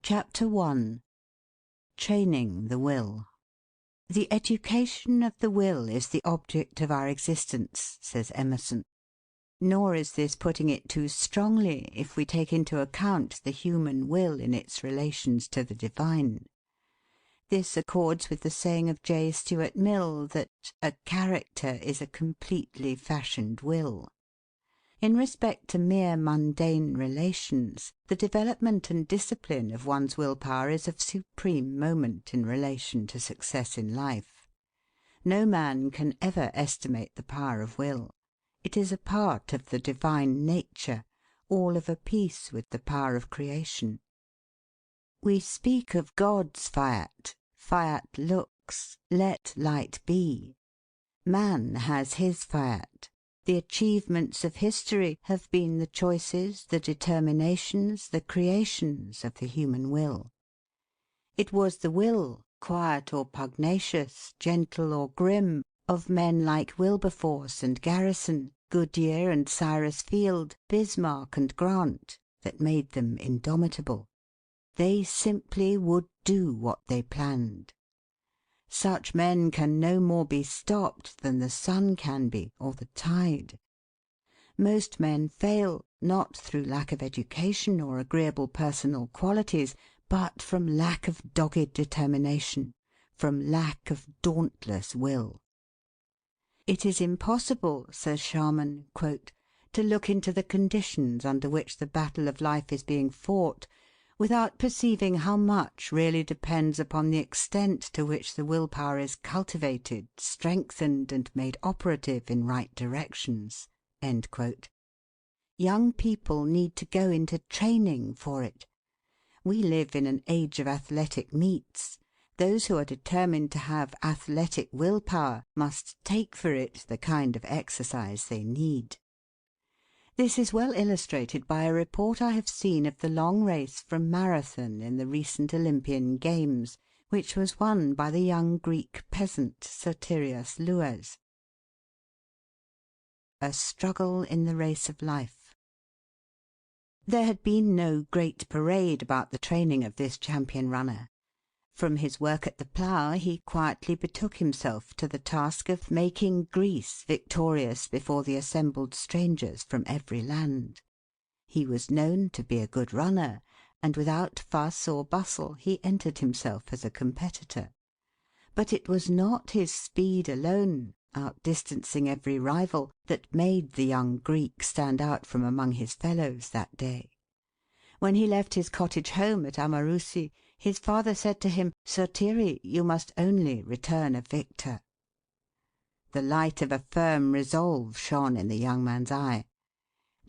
Chapter 1. Training the Will. "The education of the will is the object of our existence," says Emerson. Nor is this putting it too strongly if we take into account the human will in its relations to the divine. This accords with the saying of J. Stuart Mill that "a character is a completely fashioned will." In respect to mere mundane relations, the development and discipline of one's will power is of supreme moment in relation to success in life. No man can ever estimate the power of will. It is a part of the divine nature, all of a piece with the power of creation. We speak of God's fiat, "Fiat lux, let light be." Man has his fiat. The achievements of history have been the choices, the determinations, the creations of the human will. It was the will, quiet or pugnacious, gentle or grim, of men like Wilberforce and Garrison, Goodyear and Cyrus Field, Bismarck and Grant, that made them indomitable. They simply would do what they planned. Such men can no more be stopped than the sun can be, or the tide. Most men fail, not through lack of education or agreeable personal qualities, but from lack of dogged determination, from lack of dauntless will. "It is impossible," says Sharman, "to look into the conditions under which the battle of life is being fought, without perceiving how much really depends upon the extent to which the will power is cultivated, strengthened, and made operative in right directions." Young people need to go into training for it. We live in an age of athletic meets. Those who are determined to have athletic will power must take for it the kind of exercise they need. This is well illustrated by a report I have seen of the long race from Marathon in the recent Olympian Games, which was won by the young Greek peasant Sotirios Louas. A struggle in the race of life. There had been no great parade about the training of this champion runner. From his work at the plough he quietly betook himself to the task of making Greece victorious before the assembled strangers from every land. He was known to be a good runner, and without fuss or bustle he entered himself as a competitor. But it was not his speed alone, outdistancing every rival, that made the young Greek stand out from among his fellows that day. When he left his cottage home at Amarousi, his father said to him, "Sotiri, you must only return a victor." The light of a firm resolve shone in the young man's eye.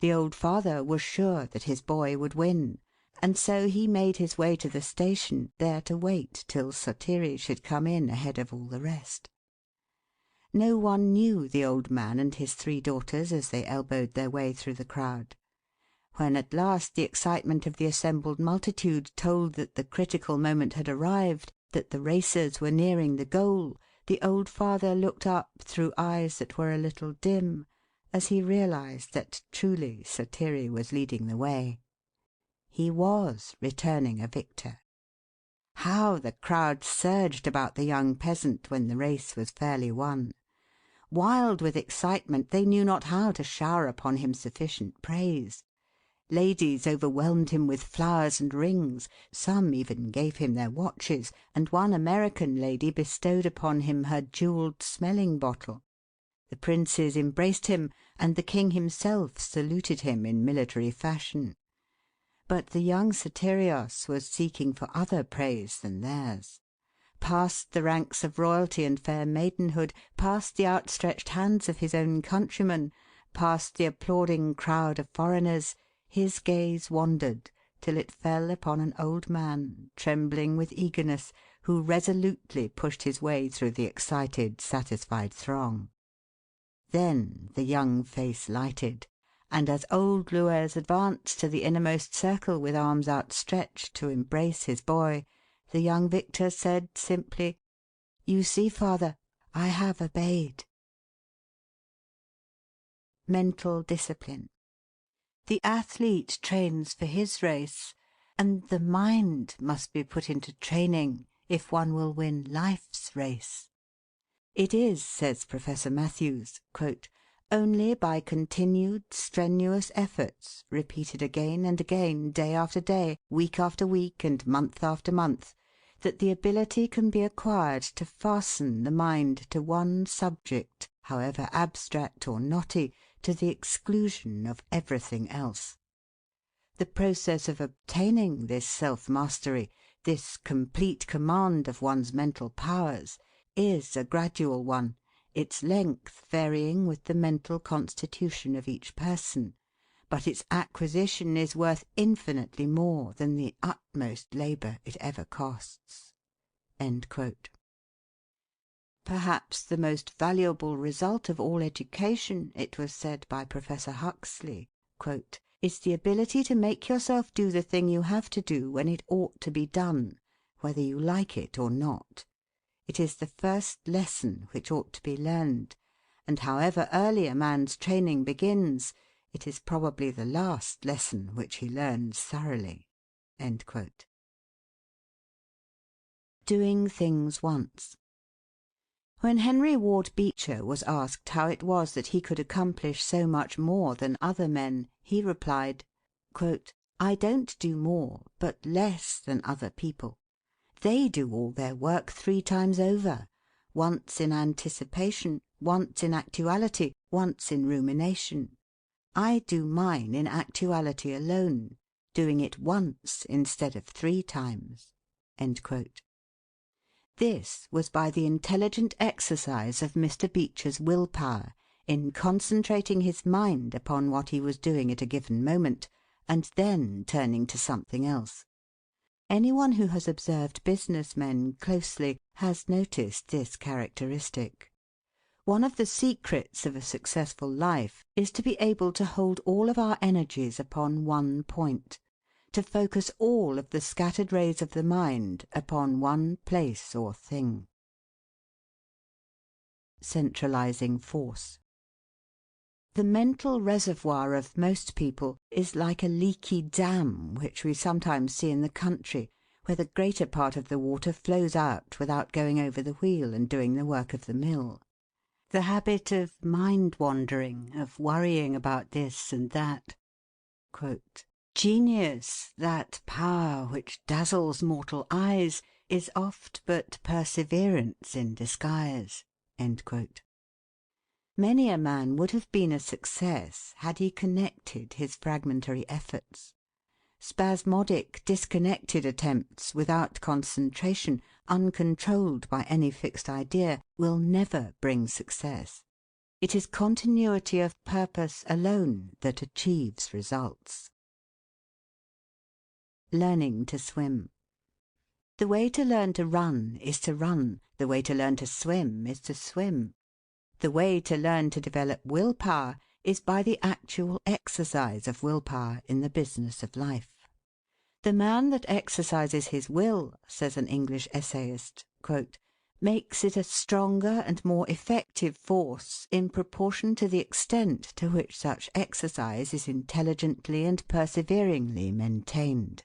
The old father was sure that his boy would win, and so he made his way to the station, there to wait till Sotiri should come in ahead of all the rest. No one knew the old man and his 3 daughters as they elbowed their way through the crowd. When at last the excitement of the assembled multitude told that the critical moment had arrived, that the racers were nearing the goal, the old father looked up through eyes that were a little dim, as he realized that truly Sotiri was leading the way. He was returning a victor. How the crowd surged about the young peasant when the race was fairly won! Wild with excitement, they knew not how to shower upon him sufficient praise. Ladies overwhelmed him with flowers and rings, some even gave him their watches, and one American lady bestowed upon him her jewelled smelling bottle. The princes embraced him, and the king himself saluted him in military fashion. But the young Sotirios was seeking for other praise than theirs. Past the ranks of royalty and fair maidenhood, past the outstretched hands of his own countrymen, past the applauding crowd of foreigners, his gaze wandered till it fell upon an old man, trembling with eagerness, who resolutely pushed his way through the excited, satisfied throng. Then the young face lighted, and as old Louas advanced to the innermost circle with arms outstretched to embrace his boy, the young victor said simply, "You see, father, I have obeyed." Mental discipline. The athlete trains for his race, and the mind must be put into training if one will win life's race. It is, says Professor Matthews, "only by continued strenuous efforts, repeated again and again, day after day, week after week, and month after month, that the ability can be acquired to fasten the mind to one subject, however abstract or knotty, to the exclusion of everything else. The process of obtaining this self-mastery, this complete command of one's mental powers, is a gradual one, its length varying with the mental constitution of each person, but its acquisition is worth infinitely more than the utmost labour it ever costs." Perhaps the most valuable result of all education, it was said by Professor Huxley, "is the ability to make yourself do the thing you have to do when it ought to be done, whether you like it or not. It is the first lesson which ought to be learned, and however early a man's training begins, it is probably the last lesson which he learns thoroughly." Doing things once. When Henry Ward Beecher was asked how it was that he could accomplish so much more than other men, he replied, "I don't do more, but less than other people. They do all their work 3 times over, once in anticipation, once in actuality, once in rumination. I do mine in actuality alone, doing it once instead of 3 times." This was by the intelligent exercise of Mr. Beecher's will power in concentrating his mind upon what he was doing at a given moment, and then turning to something else. Anyone who has observed business men closely has noticed this characteristic. One of the secrets of a successful life is to be able to hold all of our energies upon one point, to focus all of the scattered rays of the mind upon one place or thing. Centralizing force. The mental reservoir of most people is like a leaky dam which we sometimes see in the country, where the greater part of the water flows out without going over the wheel and doing the work of the mill. The habit of mind-wandering, of worrying about this and that. "Genius, that power which dazzles mortal eyes, is oft but perseverance in disguise." Many a man would have been a success had he connected his fragmentary efforts. Spasmodic, disconnected attempts, without concentration, uncontrolled by any fixed idea, will never bring success. It is continuity of purpose alone that achieves results. Learning to swim. The way to learn to run is to run. The way to learn to swim is to swim. The way to learn to develop will power is by the actual exercise of will power in the business of life. "The man that exercises his will," says an English essayist, "makes it a stronger and more effective force in proportion to the extent to which such exercise is intelligently and perseveringly maintained."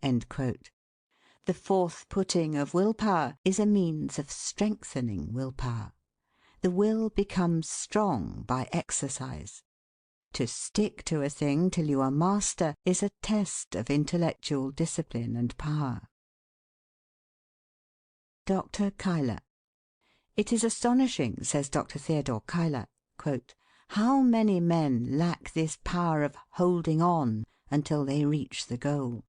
The forth putting of will power is a means of strengthening will power. The will becomes strong by exercise. To stick to a thing till you are master is a test of intellectual discipline and power. Dr. Cuyler. "It is astonishing," says Dr. Theodore Cuyler, "how many men lack this power of holding on until they reach the goal.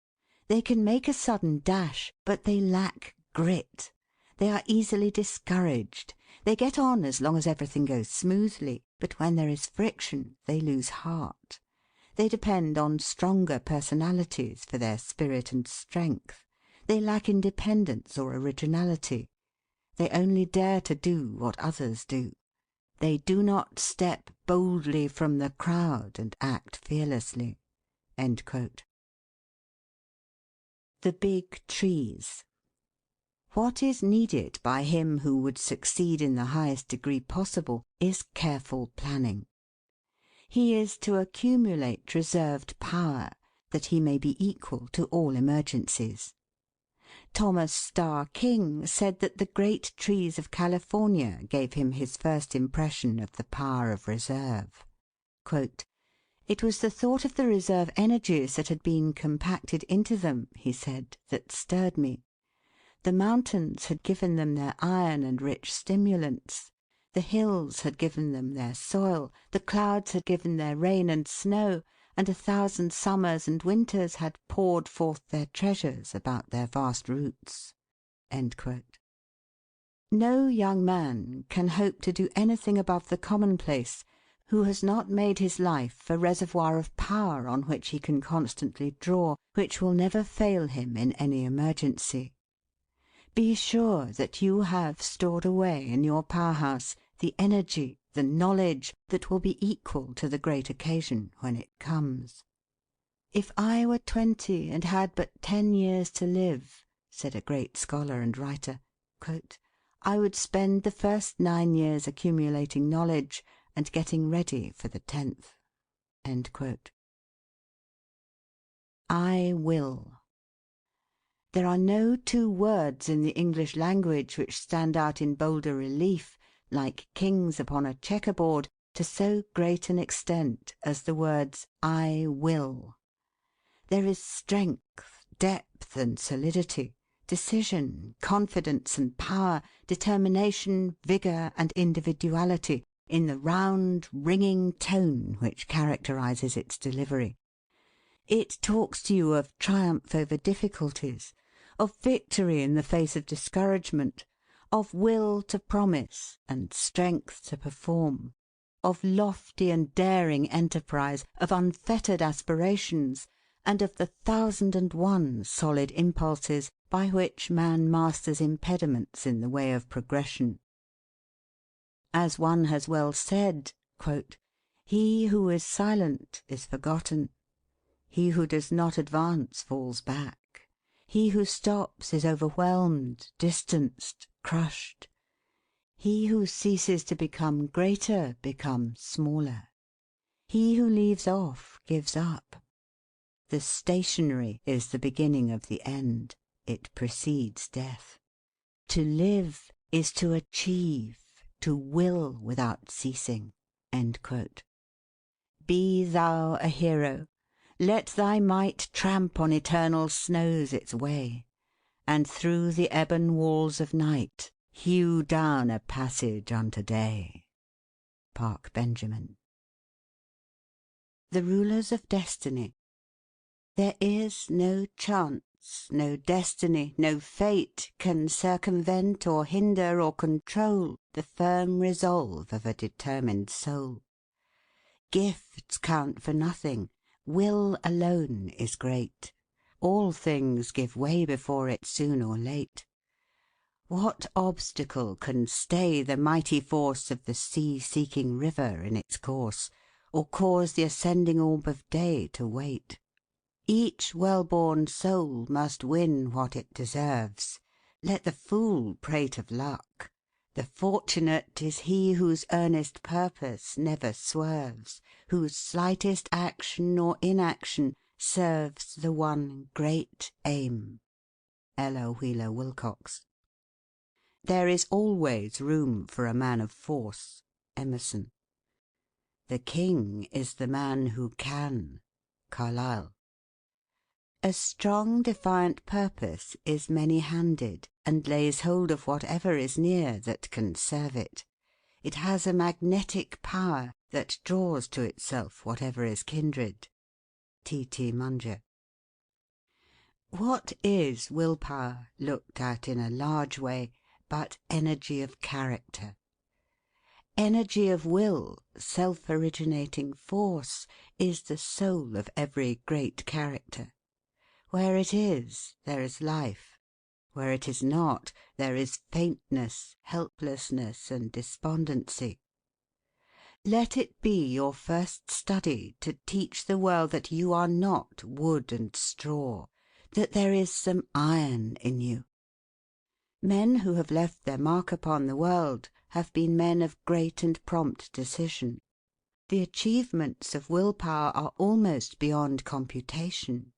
They can make a sudden dash, but they lack grit. They are easily discouraged. They get on as long as everything goes smoothly, but when there is friction they lose heart. They depend on stronger personalities for their spirit and strength. They lack independence or originality. They only dare to do what others do. They do not step boldly from the crowd and act fearlessly." The big trees. What is needed by him who would succeed in the highest degree possible is careful planning. He is to accumulate reserved power, that he may be equal to all emergencies. Thomas Starr King said that the great trees of California gave him his first impression of the power of reserve. "It was the thought of the reserve energies that had been compacted into them," he said, "that stirred me. The mountains had given them their iron and rich stimulants. The hills had given them their soil, the clouds had given their rain and snow, and 1,000 summers and winters had poured forth their treasures about their vast roots." No young man can hope to do anything above the commonplace who has not made his life a reservoir of power on which he can constantly draw, which will never fail him in any emergency. Be sure that you have stored away in your power house the energy, the knowledge, that will be equal to the great occasion when it comes. "If I were 20 and had but 10 years to live," said a great scholar and writer, "I would spend the first 9 years accumulating knowledge and getting ready for the 10th." I will. There are no two words in the English language which stand out in bolder relief, like kings upon a checkerboard, to so great an extent as the words "I will." There is strength, depth, and solidity, decision, confidence and power, determination, vigour, and individuality in the round, ringing tone which characterises its delivery. It talks to you of triumph over difficulties, of victory in the face of discouragement, of will to promise and strength to perform, of lofty and daring enterprise, of unfettered aspirations, and of the 1,001 solid impulses by which man masters impediments in the way of progression. As one has well said, "He who is silent is forgotten. He who does not advance falls back. He who stops is overwhelmed, distanced, crushed. He who ceases to become greater becomes smaller. He who leaves off gives up. The stationary is the beginning of the end. It precedes death. To live is to achieve, to will without ceasing." Be thou a hero. Let thy might tramp on eternal snows its way, and through the ebon walls of night hew down a passage unto day. Park Benjamin. The rulers of destiny. There is no chance, no destiny, no fate can circumvent or hinder or control the firm resolve of a determined soul. Gifts count for nothing. Will alone is great. All things give way before it soon or late. What obstacle can stay the mighty force of the sea-seeking river in its course, or cause the ascending orb of day to wait? Each well-born soul must win what it deserves. Let the fool prate of luck. The fortunate is he whose earnest purpose never swerves, whose slightest action or inaction serves the one great aim. Ella Wheeler Wilcox. There is always room for a man of force. Emerson. The king is the man who can. Carlyle. A strong defiant purpose is many-handed, and lays hold of whatever is near that can serve it. It has a magnetic power that draws to itself whatever is kindred. T. T. Munger. What is will-power, looked at in a large way, but energy of character? Energy of will, self-originating force, is the soul of every great character. Where it is, there is life. Where it is not, there is faintness, helplessness, and despondency. Let it be your first study to teach the world that you are not wood and straw, that there is some iron in you. Men who have left their mark upon the world have been men of great and prompt decision. The achievements of will power are almost beyond computation.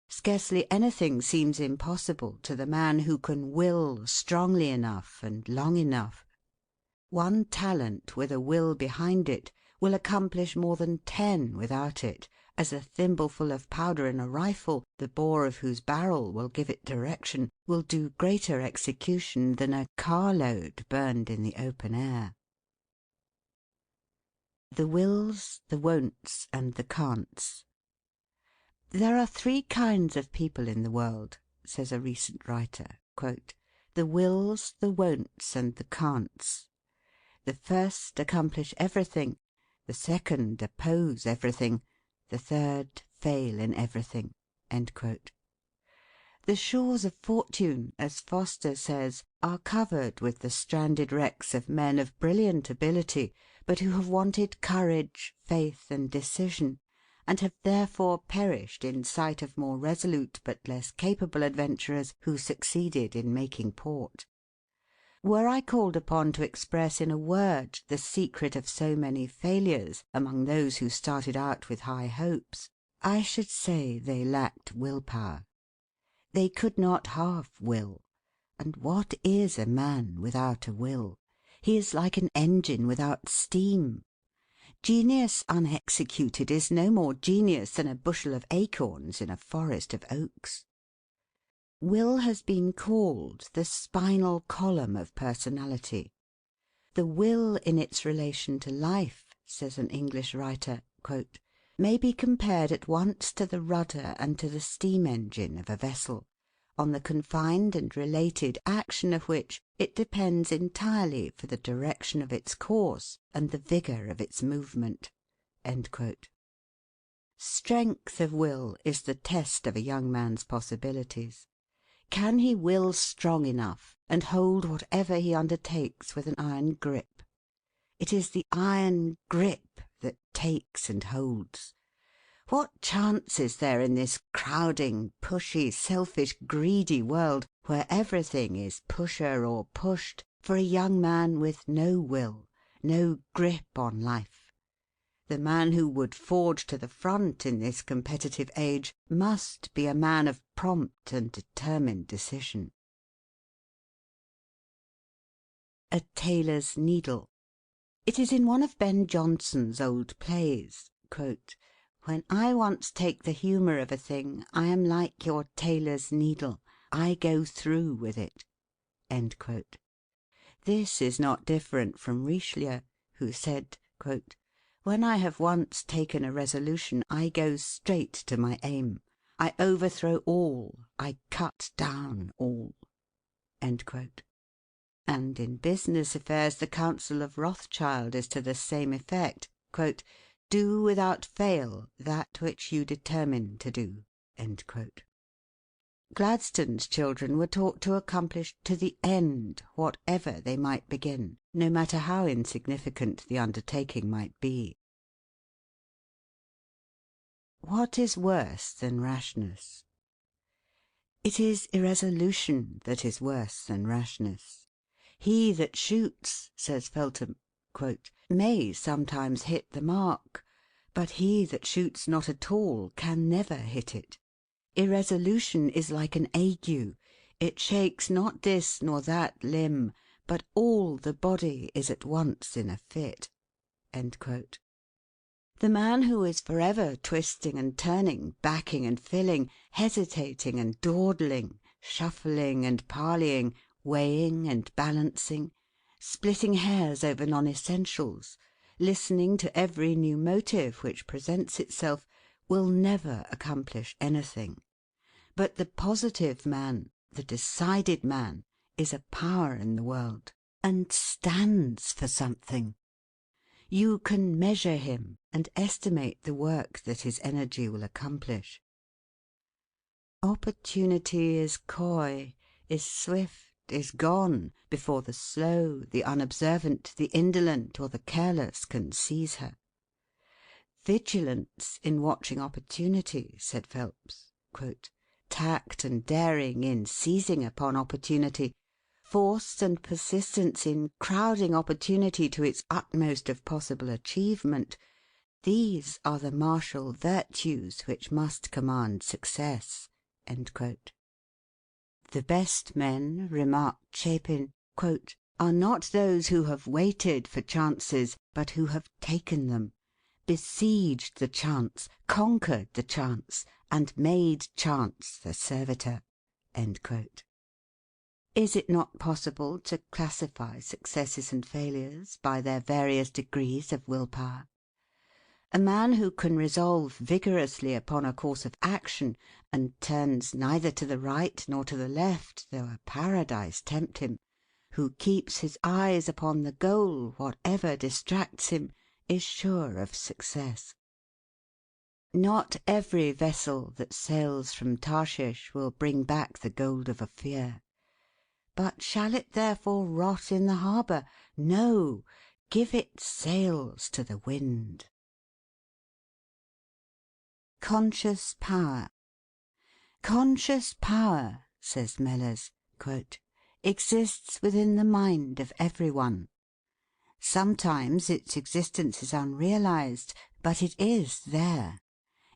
Scarcely anything seems impossible to the man who can will strongly enough and long enough. One talent with a will behind it will accomplish more than 10 without it, as a thimbleful of powder in a rifle, the bore of whose barrel will give it direction, will do greater execution than a carload burned in the open air. The wills, the won'ts, and the can'ts. There are 3 kinds of people in the world, says a recent writer, "the wills, the won'ts, and the can'ts. The first accomplish everything, the second oppose everything, the third fail in everything." The shores of fortune, as Foster says, are covered with the stranded wrecks of men of brilliant ability, but who have wanted courage, faith, and decision, and have therefore perished in sight of more resolute but less capable adventurers who succeeded in making port. Were I called upon to express in a word the secret of so many failures among those who started out with high hopes, I should say they lacked will power. They could not half will. And what is a man without a will? He is like an engine without steam. Genius unexecuted is no more genius than a bushel of acorns in a forest of oaks. Will has been called the spinal column of personality. The will in its relation to life, says an English writer, "may be compared at once to the rudder and to the steam engine of a vessel, on the confined and related action of which it depends entirely for the direction of its course and the vigour of its movement." Strength of will is the test of a young man's possibilities. Can he will strong enough and hold whatever he undertakes with an iron grip? It is the iron grip that takes and holds. What chance is there in this crowding, pushy, selfish, greedy world, where everything is pusher or pushed, for a young man with no will, no grip on life? The man who would forge to the front in this competitive age must be a man of prompt and determined decision. A tailor's needle. It is in one of Ben Jonson's old plays, "When I once take the humour of a thing, I am like your tailor's needle. I go through with it." This is not different from Richelieu, who said, "When I have once taken a resolution, I go straight to my aim. I overthrow all, I cut down all." And in business affairs the counsel of Rothschild is to the same effect, "Do without fail that which you determine to do." Gladstone's children were taught to accomplish to the end whatever they might begin, no matter how insignificant the undertaking might be. What is worse than rashness? It is irresolution that is worse than rashness. "He that shoots," says Feltham, "may sometimes hit the mark, but he that shoots not at all can never hit it. Irresolution is like an ague. It shakes not this nor that limb, but all the body is at once in a fit." The man who is forever twisting and turning, backing and filling, hesitating and dawdling, shuffling and parleying, weighing and balancing, splitting hairs over non-essentials, listening to every new motive which presents itself, will never accomplish anything. But the positive man, the decided man, is a power in the world, and stands for something. You can measure him and estimate the work that his energy will accomplish. Opportunity is coy, is swift, is gone, before the slow, the unobservant, the indolent, or the careless can seize her. "Vigilance in watching opportunity," said Phelps, "tact and daring in seizing upon opportunity, force and persistence in crowding opportunity to its utmost of possible achievement, These are the martial virtues which must command success." The best men, remarked Chapin, "are not those who have waited for chances, but who have taken them, besieged the chance, conquered the chance, and made chance the servitor." Is it not possible to classify successes and failures by their various degrees of will power? A man who can resolve vigorously upon a course of action, and turns neither to the right nor to the left, though a paradise tempt him, who keeps his eyes upon the goal, whatever distracts him, is sure of success. Not every vessel that sails from Tarshish will bring back the gold of Ophir. But shall it therefore rot in the harbour? No! Give it sails to the wind. Conscious power. "Conscious power," says Mellers, "exists within the mind of every one. Sometimes its existence is unrealized, but it is there.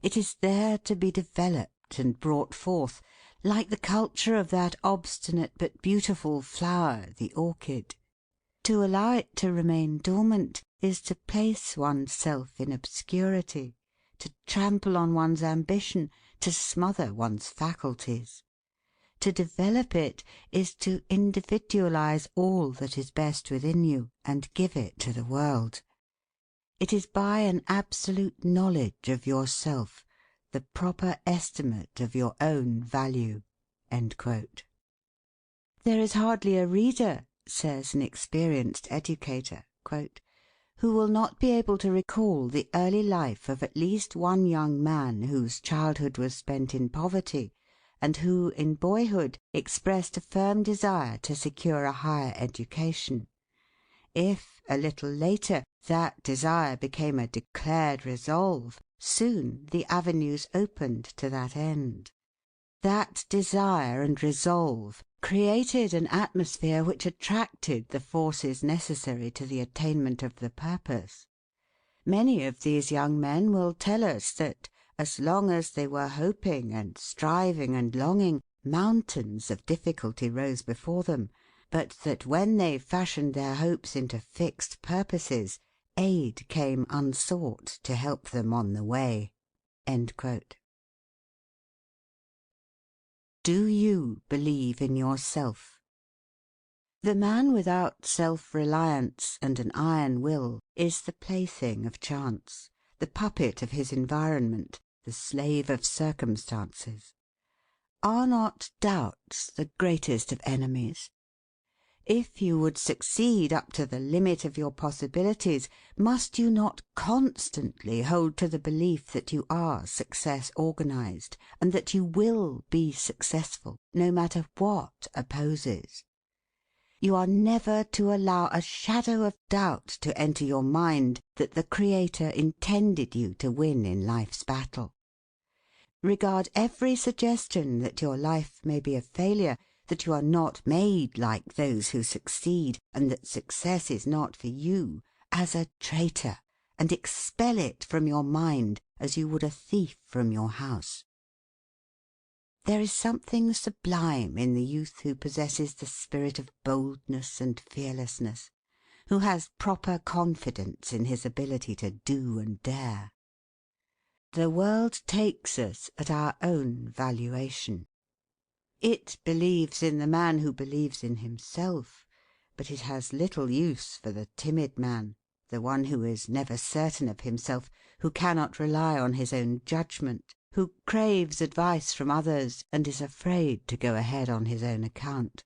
It is there to be developed and brought forth, like the culture of that obstinate but beautiful flower, the orchid. To allow it to remain dormant is to place one's self in obscurity, to trample on one's ambition, to smother one's faculties. To develop it is to individualize all that is best within you, and give it to the world. It is by an absolute knowledge of yourself, the proper estimate of your own value." There is hardly a reader, says an experienced educator, "who will not be able to recall the early life of at least one young man whose childhood was spent in poverty, and who, in boyhood, expressed a firm desire to secure a higher education. If, a little later, that desire became a declared resolve, soon the avenues opened to that end. That desire and resolve created an atmosphere which attracted the forces necessary to the attainment of the purpose. Many of these young men will tell us that, as long as they were hoping and striving and longing, mountains of difficulty rose before them, but that when they fashioned their hopes into fixed purposes, aid came unsought to help them on the way." Do you believe in yourself? The man without self-reliance and an iron will is the plaything of chance, the puppet of his environment, the slave of circumstances. Are not doubts the greatest of enemies? If you would succeed up to the limit of your possibilities, must you not constantly hold to the belief that you are success organized, and that you will be successful, no matter what opposes? You are never to allow a shadow of doubt to enter your mind that the Creator intended you to win in life's battle. Regard every suggestion that your life may be a failure, that you are not made like those who succeed, and that success is not for you, as a traitor, and expel it from your mind as you would a thief from your house. There is something sublime in the youth who possesses the spirit of boldness and fearlessness, who has proper confidence in his ability to do and dare. The world takes us at our own valuation. It believes in the man who believes in himself, but it has little use for the timid man, the one who is never certain of himself, who cannot rely on his own judgment, who craves advice from others and is afraid to go ahead on his own account.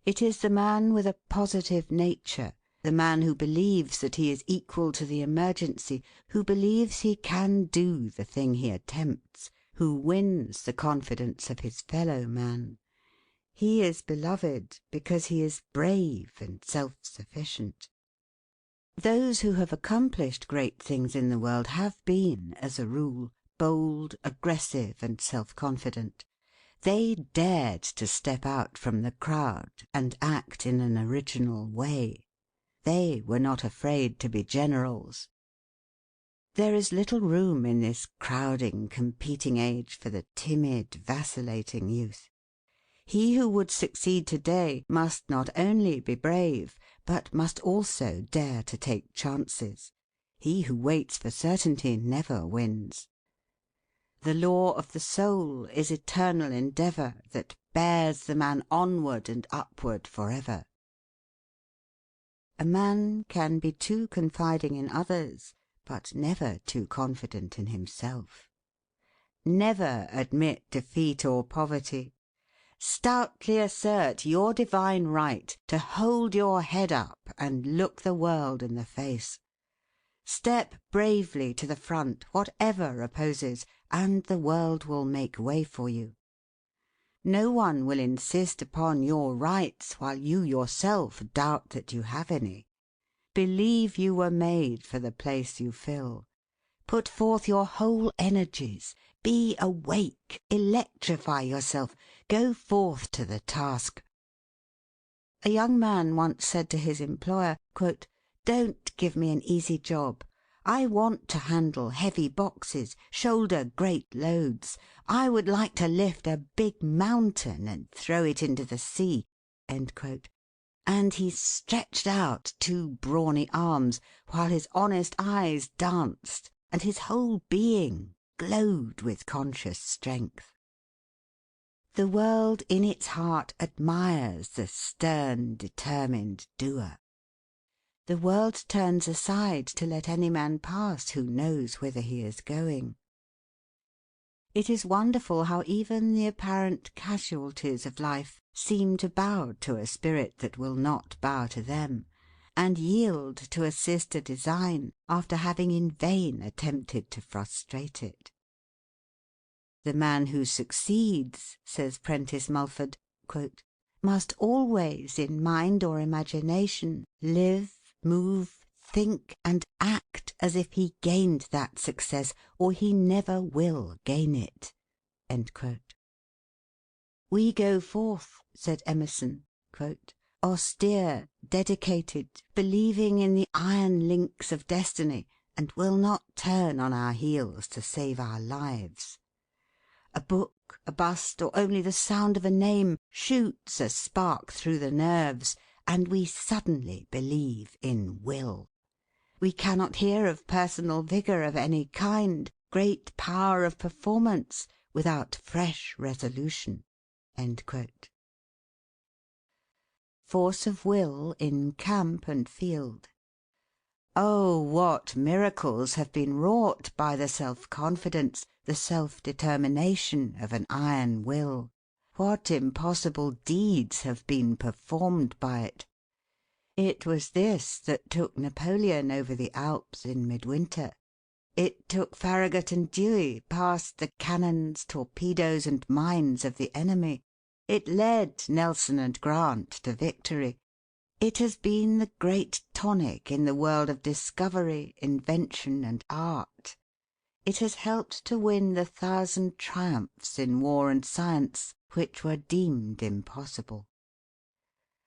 It is the man with a positive nature, the man who believes that he is equal to the emergency, who believes he can do the thing he attempts, who wins the confidence of his fellow man. He is beloved because he is brave and self-sufficient. Those who have accomplished great things in the world have been, as a rule, bold, aggressive, and self-confident. They dared to step out from the crowd and act in an original way. They were not afraid to be generals. There is little room in this crowding, competing age for the timid, vacillating youth. He who would succeed to-day must not only be brave, but must also dare to take chances. He who waits for certainty never wins. The law of the soul is eternal endeavour that bears the man onward and upward for ever. A man can be too confiding in others, but never too confident in himself. Never admit defeat or poverty. Stoutly assert your divine right to hold your head up and look the world in the face. Step bravely to the front, whatever opposes, and the world will make way for you. No one will insist upon your rights while you yourself doubt that you have any. Believe you were made for the place you fill. Put forth your whole energies. Be awake. Electrify yourself. Go forth to the task. A young man once said to his employer, quote, "Don't give me an easy job. I want to handle heavy boxes, shoulder great loads. I would like to lift a big mountain and throw it into the sea." End quote. And he stretched out two brawny arms, while his honest eyes danced, and his whole being glowed with conscious strength. The world in its heart admires the stern, determined doer. The world turns aside to let any man pass who knows whither he is going. It is wonderful how even the apparent casualties of life seem to bow to a spirit that will not bow to them, and yield to assist a design after having in vain attempted to frustrate it. The man who succeeds, says Prentice Mulford, quote, "must always in mind or imagination live, move, think, and act as if he gained that success, or he never will gain it." End quote. "We go forth," said Emerson, quote, "austere, dedicated, believing in the iron links of destiny, and will not turn on our heels to save our lives. A book, a bust, or only the sound of a name shoots a spark through the nerves, and we suddenly believe in will. We cannot hear of personal vigour of any kind, great power of performance, without fresh resolution." End quote. Force of will in camp and field. Oh, what miracles have been wrought by the self-confidence, the self-determination of an iron will! What impossible deeds have been performed by it! It was this that took Napoleon over the Alps in midwinter. It took Farragut and Dewey past the cannons, torpedoes, and mines of the enemy. It led Nelson and Grant to victory. It has been the great tonic in the world of discovery, invention, and art. It has helped to win the 1,000 triumphs in war and science which were deemed impossible.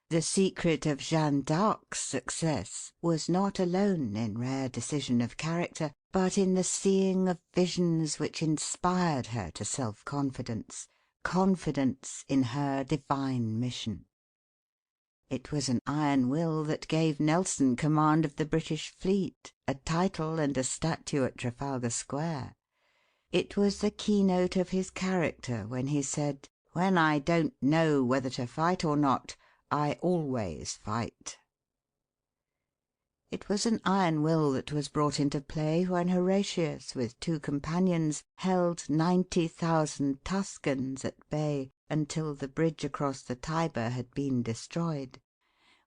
The secret of Jeanne d'Arc's success was not alone in rare decision of character, but in the seeing of visions which inspired her to self-confidence, confidence in her divine mission. It was an iron will that gave Nelson command of the British fleet, a title and a statue at Trafalgar Square. It was the keynote of his character when he said, "When I don't know whether to fight or not, I always fight." It was an iron will that was brought into play when Horatius, with 2 companions, held 90,000 Tuscans at bay until the bridge across the Tiber had been destroyed;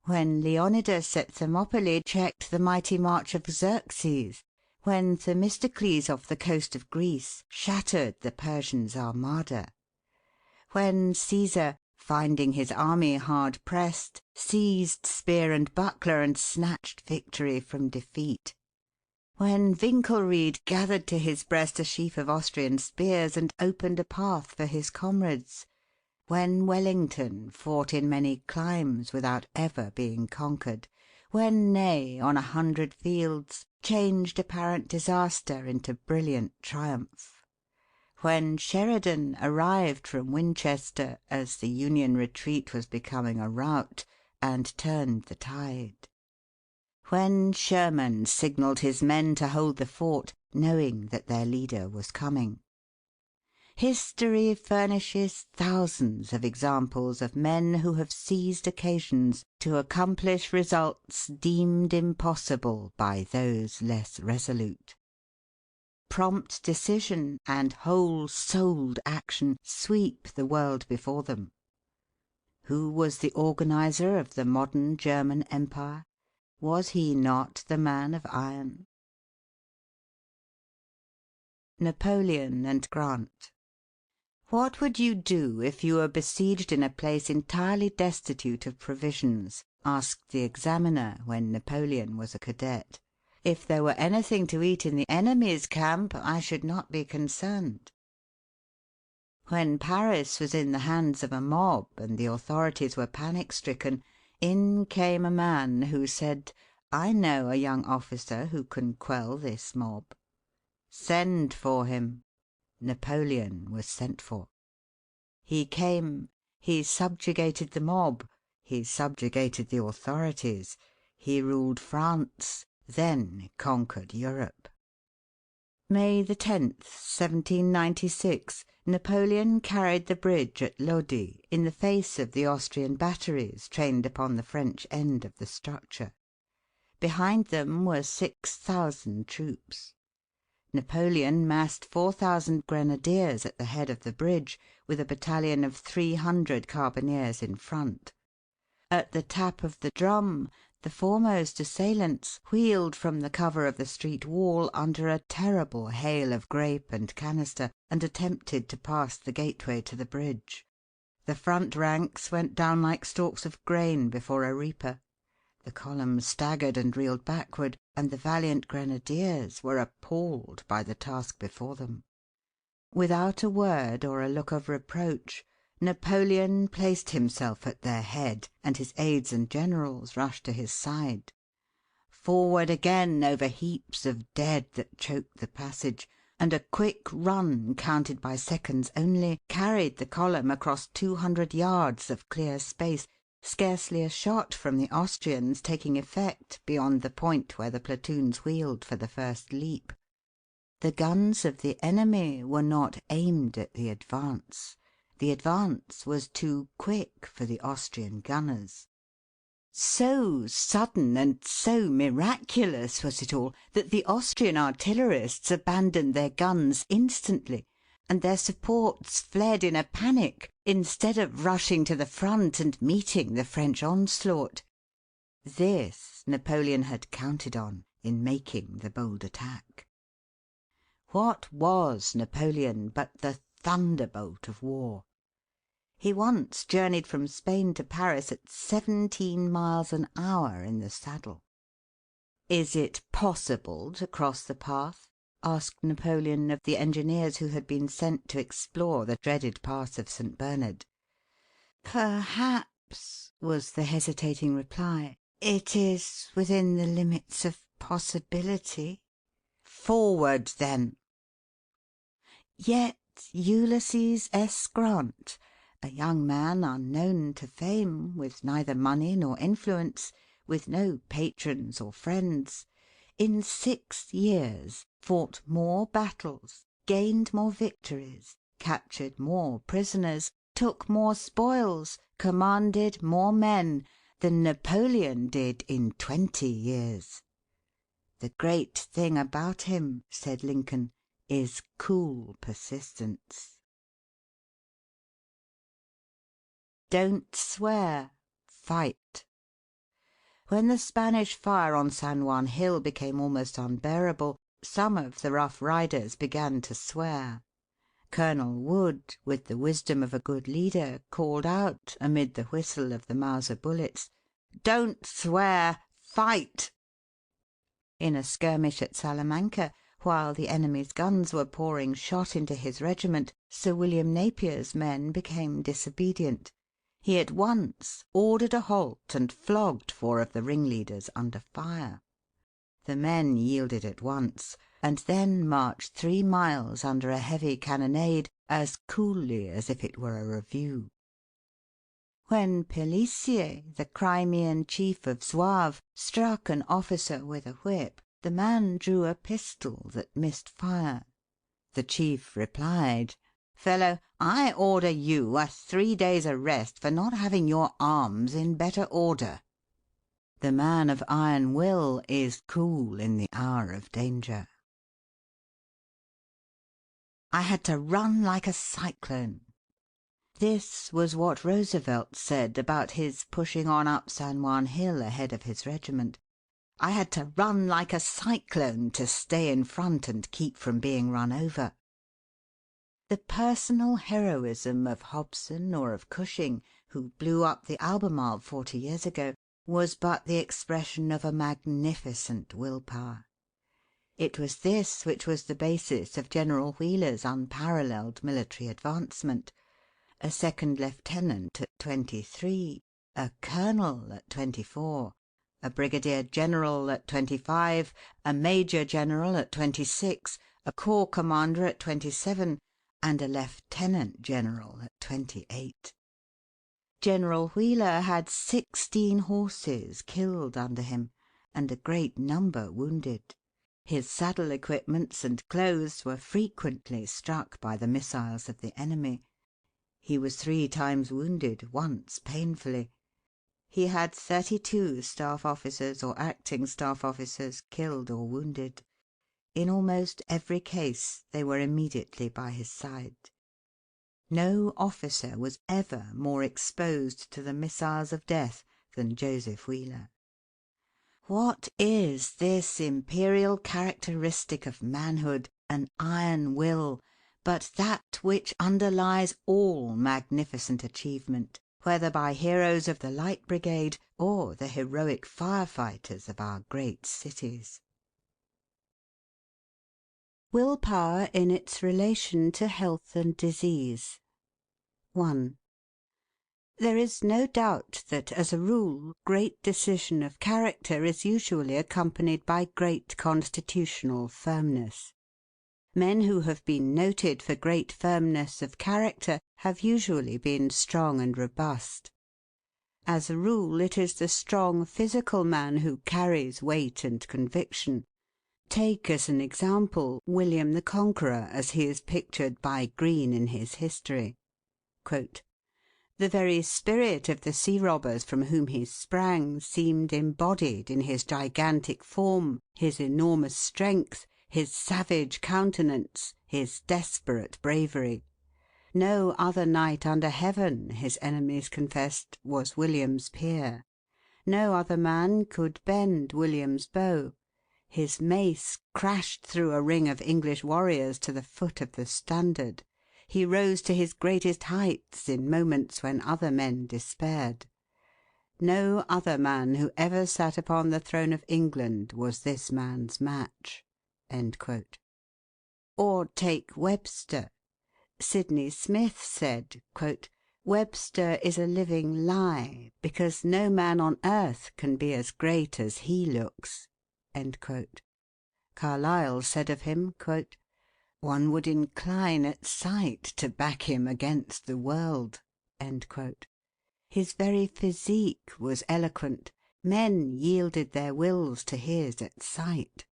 when Leonidas at Thermopylae checked the mighty march of Xerxes; when Themistocles off the coast of Greece shattered the Persians' armada; when Caesar, finding his army hard pressed, seized spear and buckler and snatched victory from defeat; when Winkelried gathered to his breast a sheaf of Austrian spears and opened a path for his comrades; when Wellington fought in many climes without ever being conquered; when Ney, on 100 fields, changed apparent disaster into brilliant triumph; when Sheridan arrived from Winchester as the Union retreat was becoming a rout, and turned the tide; when Sherman signalled his men to hold the fort, knowing that their leader was coming. History furnishes thousands of examples of men who have seized occasions to accomplish results deemed impossible by those less resolute. Prompt decision and whole-souled action sweep the world before them. Who was the organizer of the modern German Empire? Was he not the man of iron? Napoleon and Grant. What would you do if you were besieged in a place entirely destitute of provisions? Asked the examiner when Napoleon was a cadet. If there were anything to eat in the enemy's camp, I should not be concerned. When Paris was in the hands of a mob and the authorities were panic-stricken, in came a man who said, "I know a young officer who can quell this mob." "Send for him." Napoleon was sent for. He came, he subjugated the mob, he subjugated the authorities, he ruled France, then conquered Europe. May 10th, 1796, Napoleon carried the bridge at Lodi in the face of the Austrian batteries trained upon the French end of the structure. Behind them were 6,000 troops. Napoleon massed 4,000 grenadiers at the head of the bridge, with a battalion of 300 carbineers in front. At the tap of the drum, the foremost assailants wheeled from the cover of the street wall under a terrible hail of grape and canister, and attempted to pass the gateway to the bridge. The front ranks went down like stalks of grain before a reaper. The column staggered and reeled backward, and the valiant grenadiers were appalled by the task before them. Without a word or a look of reproach, Napoleon placed himself at their head, and his aides and generals rushed to his side. Forward again over heaps of dead that choked the passage, and a quick run, counted by seconds only, carried the column across 200 yards of clear space, scarcely a shot from the Austrians taking effect beyond the point where the platoons wheeled for the first leap. The guns of the enemy were not aimed at the advance. The advance was too quick for the Austrian gunners. So sudden and so miraculous was it all that the Austrian artillerists abandoned their guns instantly, and their supports fled in a panic instead of rushing to the front and meeting the French onslaught. This Napoleon had counted on in making the bold attack. What was Napoleon but the thunderbolt of war? He once journeyed from Spain to Paris at 17 miles an hour in the saddle. "Is it possible to cross the path?" asked Napoleon of the engineers who had been sent to explore the dreaded pass of St. Bernard. "Perhaps," was the hesitating reply. "It is within the limits of possibility." "Forward, then!" Yet Ulysses S. Grant, a young man unknown to fame, with neither money nor influence, with no patrons or friends, in 6 years fought more battles, gained more victories, captured more prisoners, took more spoils, commanded more men, than Napoleon did in 20 years. "The great thing about him," said Lincoln, "is cool persistence." Don't swear, fight. When the Spanish fire on San Juan Hill became almost unbearable, some of the Rough Riders began to swear. Colonel Wood, with the wisdom of a good leader, called out, amid the whistle of the Mauser bullets, "Don't swear, fight!" In a skirmish at Salamanca, while the enemy's guns were pouring shot into his regiment, Sir William Napier's men became disobedient. He at once ordered a halt and flogged 4 of the ringleaders under fire. The men yielded at once, and then marched 3 miles under a heavy cannonade as coolly as if it were a review. When Pélissier, the Crimean chief of Zouaves, struck an officer with a whip, the man drew a pistol that missed fire. The chief replied, "Fellow, I order you a 3 days' arrest for not having your arms in better order." The man of iron will is cool in the hour of danger. I had to run like a cyclone. This was what Roosevelt said about his pushing on up San Juan Hill ahead of his regiment. I had to run like a cyclone to stay in front and keep from being run over. The personal heroism of Hobson or of Cushing, who blew up the Albemarle 40 years ago, was but the expression of a magnificent will power. It was this which was the basis of General Wheeler's unparalleled military advancement. A second lieutenant at 23, a colonel at 24, a brigadier general at 25, a major general at 26, a corps commander at 27, and a lieutenant general at 28. General Wheeler had 16 horses killed under him, and a great number wounded. His saddle equipments and clothes were frequently struck by the missiles of the enemy. He was 3 times wounded, once painfully. He had 32 staff officers or acting staff officers killed or wounded. In almost every case they were immediately by his side. No officer was ever more exposed to the missiles of death than Joseph Wheeler. What is this imperial characteristic of manhood, an iron will, but that which underlies all magnificent achievement, whether by heroes of the Light Brigade or the heroic firefighters of our great cities? Will power in its relation to health and disease. 1. There is no doubt that, as a rule, great decision of character is usually accompanied by great constitutional firmness. Men who have been noted for great firmness of character have usually been strong and robust. As a rule, it is the strong physical man who carries weight and conviction. Take as an example William the Conqueror, as he is pictured by Green in his history. Quote, "The very spirit of the sea robbers from whom he sprang seemed embodied in his gigantic form, his enormous strength, his savage countenance, his desperate bravery. No other knight under heaven, his enemies confessed, was William's peer. No other man could bend William's bow. His mace crashed through a ring of English warriors to the foot of the standard. He rose to his greatest heights in moments when other men despaired. No other man who ever sat upon the throne of England was this man's match." End quote. Or take Webster. Sidney Smith said, quote, "Webster is a living lie, because no man on earth can be as great as he looks." End quote. Carlyle said of him, quote, "One would incline at sight to back him against the world." End quote. His very physique was eloquent. Men yielded their wills to his at sight.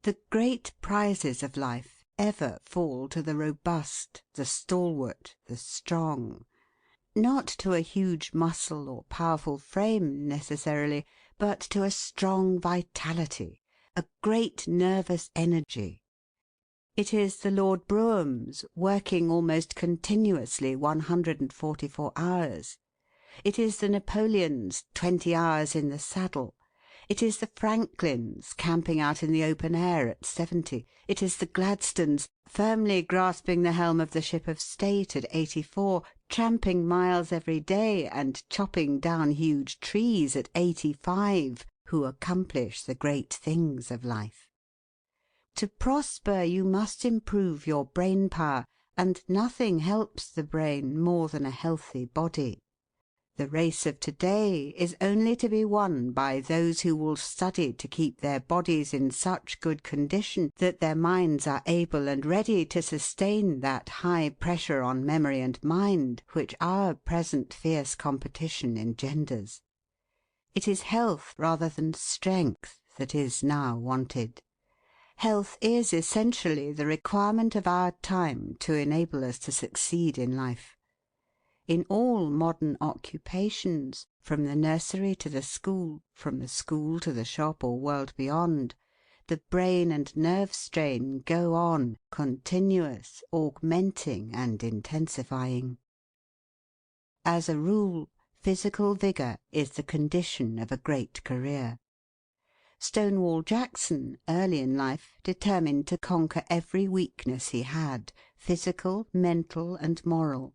The great prizes of life ever fall to the robust, the stalwart, the strong. Not to a huge muscle or powerful frame necessarily, but to a strong vitality, a great nervous energy. It is the Lord Brougham's, working almost continuously 144 hours. It is the Napoleon's, 20 hours in the saddle. It is the Franklin's, camping out in the open air at 70. It is the Gladstones, firmly grasping the helm of the ship of state at 84, tramping miles every day and chopping down huge trees at 85, who accomplish the great things of life. To prosper you must improve your brain power, and nothing helps the brain more than a healthy body. The race of to-day is only to be won by those who will study to keep their bodies in such good condition that their minds are able and ready to sustain that high pressure on memory and mind which our present fierce competition engenders. It is health rather than strength that is now wanted. Health is essentially the requirement of our time to enable us to succeed in life. In all modern occupations, from the nursery to the school, from the school to the shop or world beyond, the brain and nerve strain go on, continuous, augmenting and intensifying. As a rule, physical vigour is the condition of a great career. Stonewall Jackson, early in life, determined to conquer every weakness he had, physical, mental, and moral.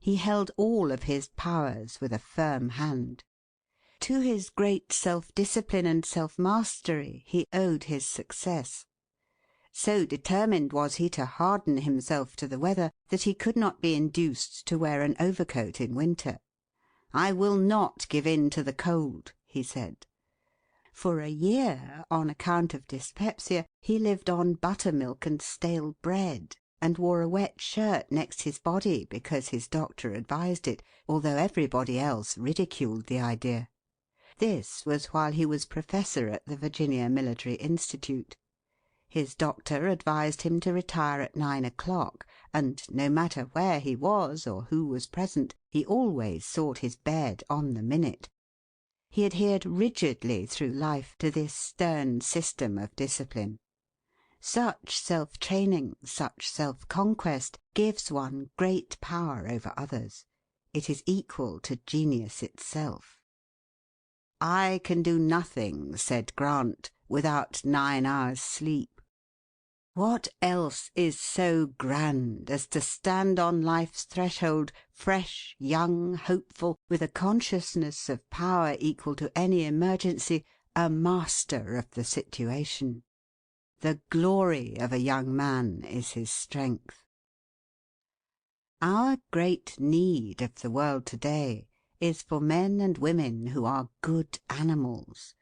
He held all of his powers with a firm hand. To his great self-discipline and self-mastery he owed his success. So determined was he to harden himself to the weather that he could not be induced to wear an overcoat in winter. "I will not give in to the cold," he said. For a year, on account of dyspepsia, he lived on buttermilk and stale bread, and wore a wet shirt next his body because his doctor advised it, although everybody else ridiculed the idea. This was while he was professor at the Virginia Military Institute. His doctor advised him to retire at 9 o'clock, and no matter where he was or who was present, he always sought his bed on the minute. He adhered rigidly through life to this stern system of discipline. Such self-training, such self-conquest, gives one great power over others. It is equal to genius itself. "I can do nothing," said Grant, "without 9 hours' sleep." What else is so grand as to stand on life's threshold, fresh, young, hopeful, with a consciousness of power equal to any emergency, a master of the situation? The glory of a young man is his strength. Our great need of the world to-day is for men and women who are good animals.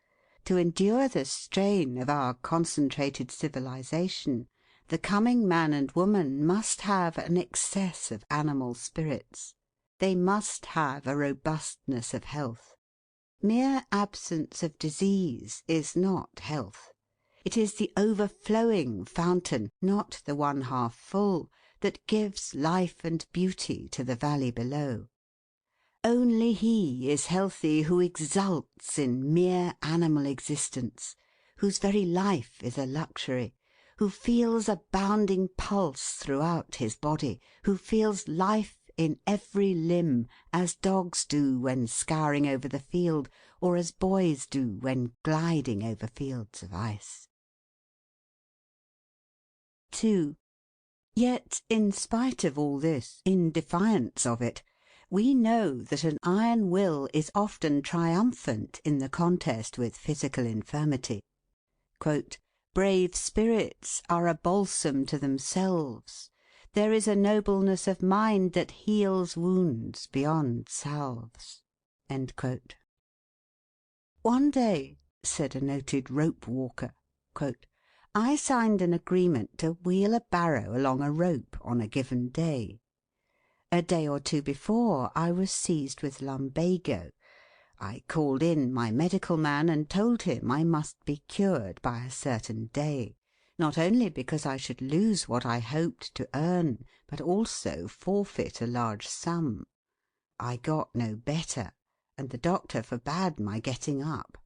To endure the strain of our concentrated civilization, the coming man and woman must have an excess of animal spirits. They must have a robustness of health. Mere absence of disease is not health. It is the overflowing fountain, not the one half full, that gives life and beauty to the valley below. Only he is healthy who exults in mere animal existence, whose very life is a luxury, who feels a bounding pulse throughout his body, who feels life in every limb, as dogs do when scouring over the field, or as boys do when gliding over fields of ice. 2. Yet, in spite of all this, in defiance of it, we know that an iron will is often triumphant in the contest with physical infirmity. "Brave spirits are a balsam to themselves. There is a nobleness of mind that heals wounds beyond salves." "One day," said a noted rope walker, "I signed an agreement to wheel a barrow along a rope on a given day. A day or two before I was seized with lumbago. I called in my medical man and told him I must be cured by a certain day, not only because I should lose what I hoped to earn, but also forfeit a large sum. I got no better, and the doctor forbade my getting up.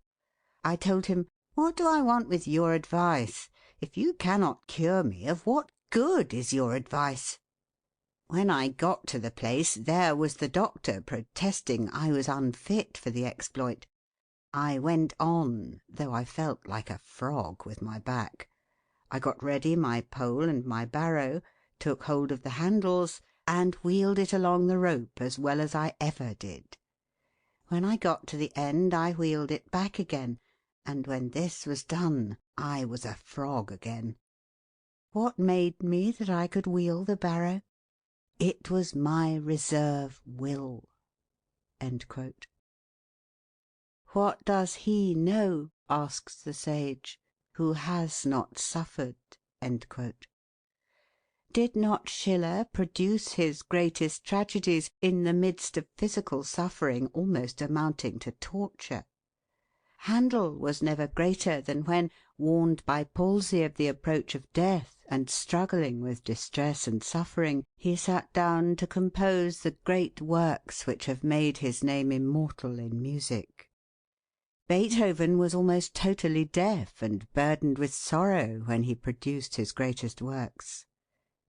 I told him, 'What do I want with your advice? If you cannot cure me, of what good is your advice?' When I got to the place, there was the doctor protesting I was unfit for the exploit. I went on, though I felt like a frog with my back. I got ready my pole and my barrow, took hold of the handles, and wheeled it along the rope as well as I ever did. When I got to the end, I wheeled it back again, and when this was done, I was a frog again. What made me that I could wheel the barrow? It was my reserve will." What does he know, asks the sage, who has not suffered? Did not Schiller produce his greatest tragedies in the midst of physical suffering almost amounting to torture? Handel was never greater than when, warned by palsy of the approach of death, and struggling with distress and suffering, he sat down to compose the great works which have made his name immortal in music. Beethoven was almost totally deaf and burdened with sorrow when he produced his greatest works.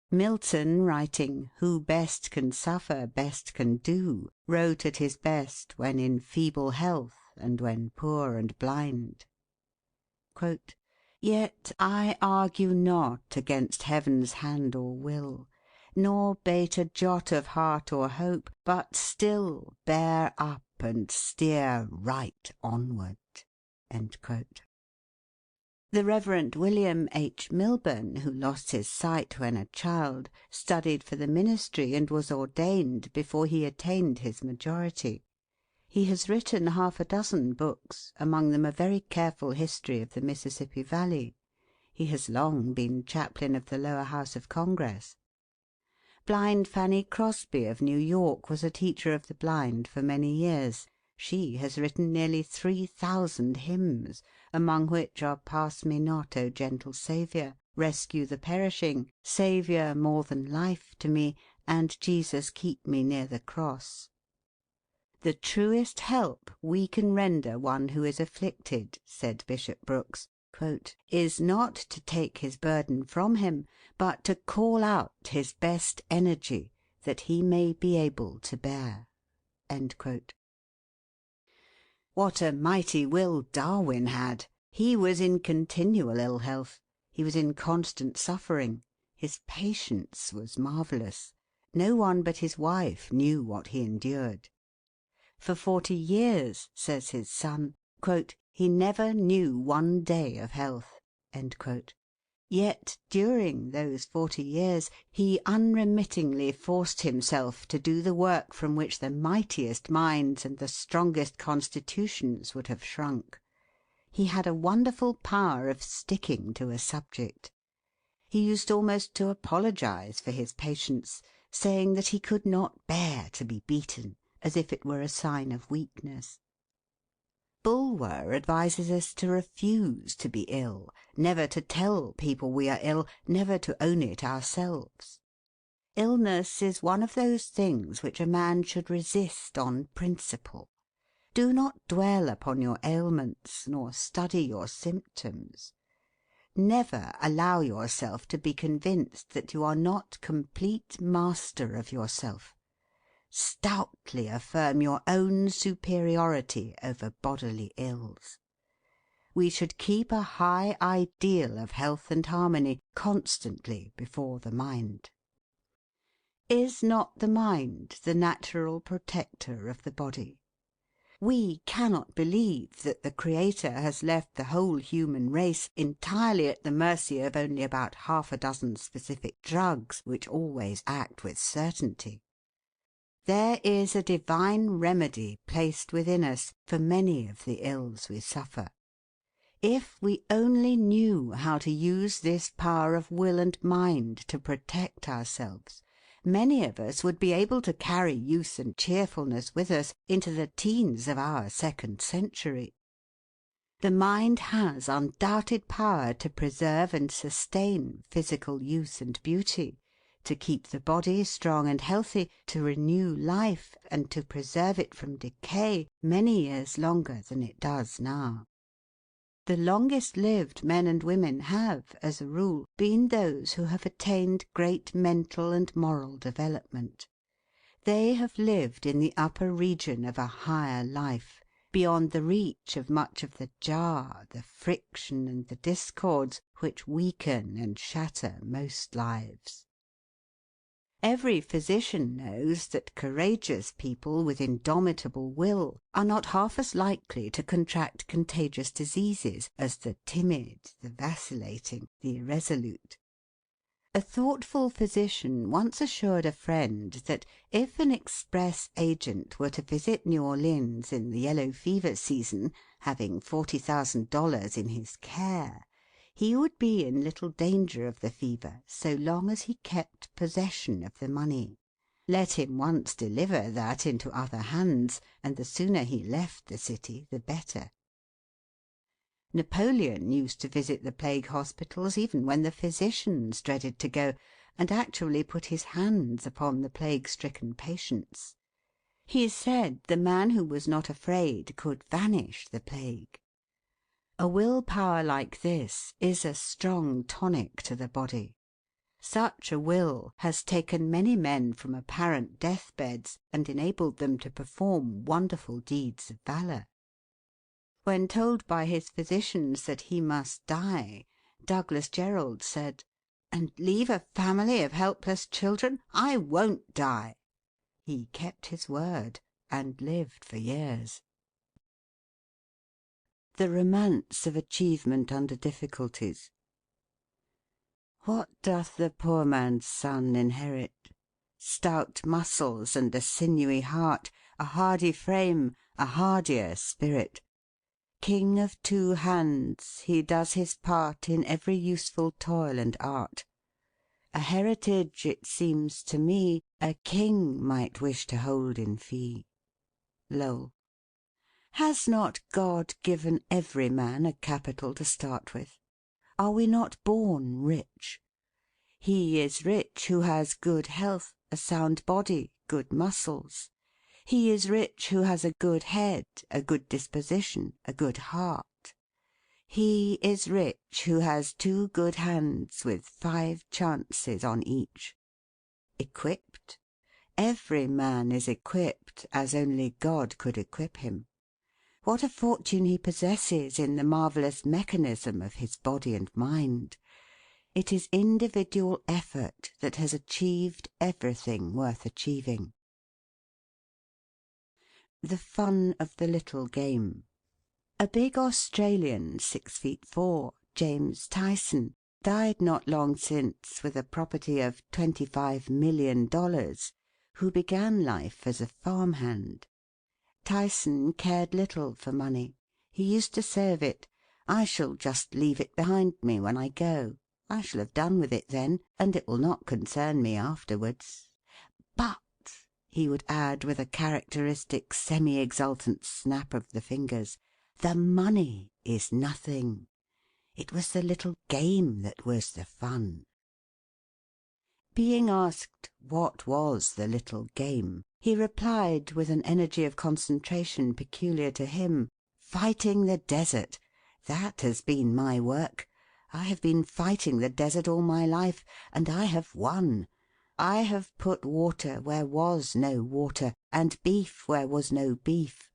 Milton, writing "Who best can suffer, best can do," wrote at his best when in feeble health and when poor and blind. "Yet I argue not against Heaven's hand or will, nor bate a jot of heart or hope, but still bear up and steer right onward." The Reverend William H. Milburn, who lost his sight when a child, studied for the ministry and was ordained before he attained his majority. He has written half a dozen books, among them a very careful history of the Mississippi Valley. He has long been chaplain of the Lower House of Congress. Blind Fanny Crosby of New York was a teacher of the blind for many years. She has written nearly 3,000 hymns, among which are "Pass Me Not, O Gentle Saviour," "Rescue the Perishing," "Saviour more than life to me," and "Jesus keep me near the cross." "The truest help we can render one who is afflicted," said Bishop Brooks, "is not to take his burden from him, but to call out his best energy, that he may be able to bear." What a mighty will Darwin had! He was in continual ill health. He was in constant suffering. His patience was marvellous. No one but his wife knew what he endured. For 40 years, says his son, "he never knew one day of health." Yet during those 40 years he unremittingly forced himself to do the work from which the mightiest minds and the strongest constitutions would have shrunk. He had a wonderful power of sticking to a subject. He used almost to apologize for his patience, saying that he could not bear to be beaten, as if it were a sign of weakness. Bulwer advises us to refuse to be ill, never to tell people we are ill, never to own it ourselves. Illness is one of those things which a man should resist on principle. Do not dwell upon your ailments, nor study your symptoms. Never allow yourself to be convinced that you are not complete master of yourself. Stoutly affirm your own superiority over bodily ills. We should keep a high ideal of health and harmony constantly before the mind. Is not the mind the natural protector of the body? We cannot believe that the Creator has left the whole human race entirely at the mercy of only about half a dozen specific drugs which always act with certainty. There is a divine remedy placed within us for many of the ills we suffer. If we only knew how to use this power of will and mind to protect ourselves, many of us would be able to carry youth and cheerfulness with us into the teens of our second century. The mind has undoubted power to preserve and sustain physical youth and beauty, to keep the body strong and healthy, to renew life, and to preserve it from decay many years longer than it does now. The longest lived men and women have, as a rule, been those who have attained great mental and moral development. They have lived in the upper region of a higher life, beyond the reach of much of the jar, the friction, and the discords which weaken and shatter most lives. Every physician knows that courageous people with indomitable will are not half as likely to contract contagious diseases as the timid, the vacillating, the irresolute. A thoughtful physician once assured a friend that if an express agent were to visit New Orleans in the yellow fever season, having $40,000 in his care, he would be in little danger of the fever so long as he kept possession of the money. Let him once deliver that into other hands, and the sooner he left the city the better. Napoleon used to visit the plague hospitals even when the physicians dreaded to go, and actually put his hands upon the plague-stricken patients. He said the man who was not afraid could vanish the plague. A will-power like this is a strong tonic to the body. Such a will has taken many men from apparent deathbeds and enabled them to perform wonderful deeds of valor. When told by his physicians that he must die, Douglas Jerrold said, "And leave a family of helpless children? I won't die." He kept his word, and lived for years. The romance of achievement under difficulties. What doth the poor man's son inherit? Stout muscles and a sinewy heart, a hardy frame, a hardier spirit. King of two hands, he does his part in every useful toil and art. A heritage, it seems to me, a king might wish to hold in fee. Lowell. Has not God given every man a capital to start with? Are we not born rich? He is rich who has good health, a sound body, good muscles. He is rich who has a good head, a good disposition, a good heart. He is rich who has 2 good hands with 5 chances on each. Equipped? Every man is equipped as only God could equip him. What a fortune he possesses in the marvellous mechanism of his body and mind! It is individual effort that has achieved everything worth achieving. The fun of the little game. A big Australian, 6 feet 4, James Tyson, died not long since with a property of $25 millions, who began life as a farmhand. Tyson cared little for money. He used to say of it, "I shall just leave it behind me when I go. I shall have done with it then, and it will not concern me afterwards. But," he would add with a characteristic semi-exultant snap of the fingers, "the money is nothing. It was the little game that was the fun." Being asked what was the little game, he replied with an energy of concentration peculiar to him, "Fighting the desert. That has been my work. I have been fighting the desert all my life, and I have won. I have put water where was no water, and beef where was no beef.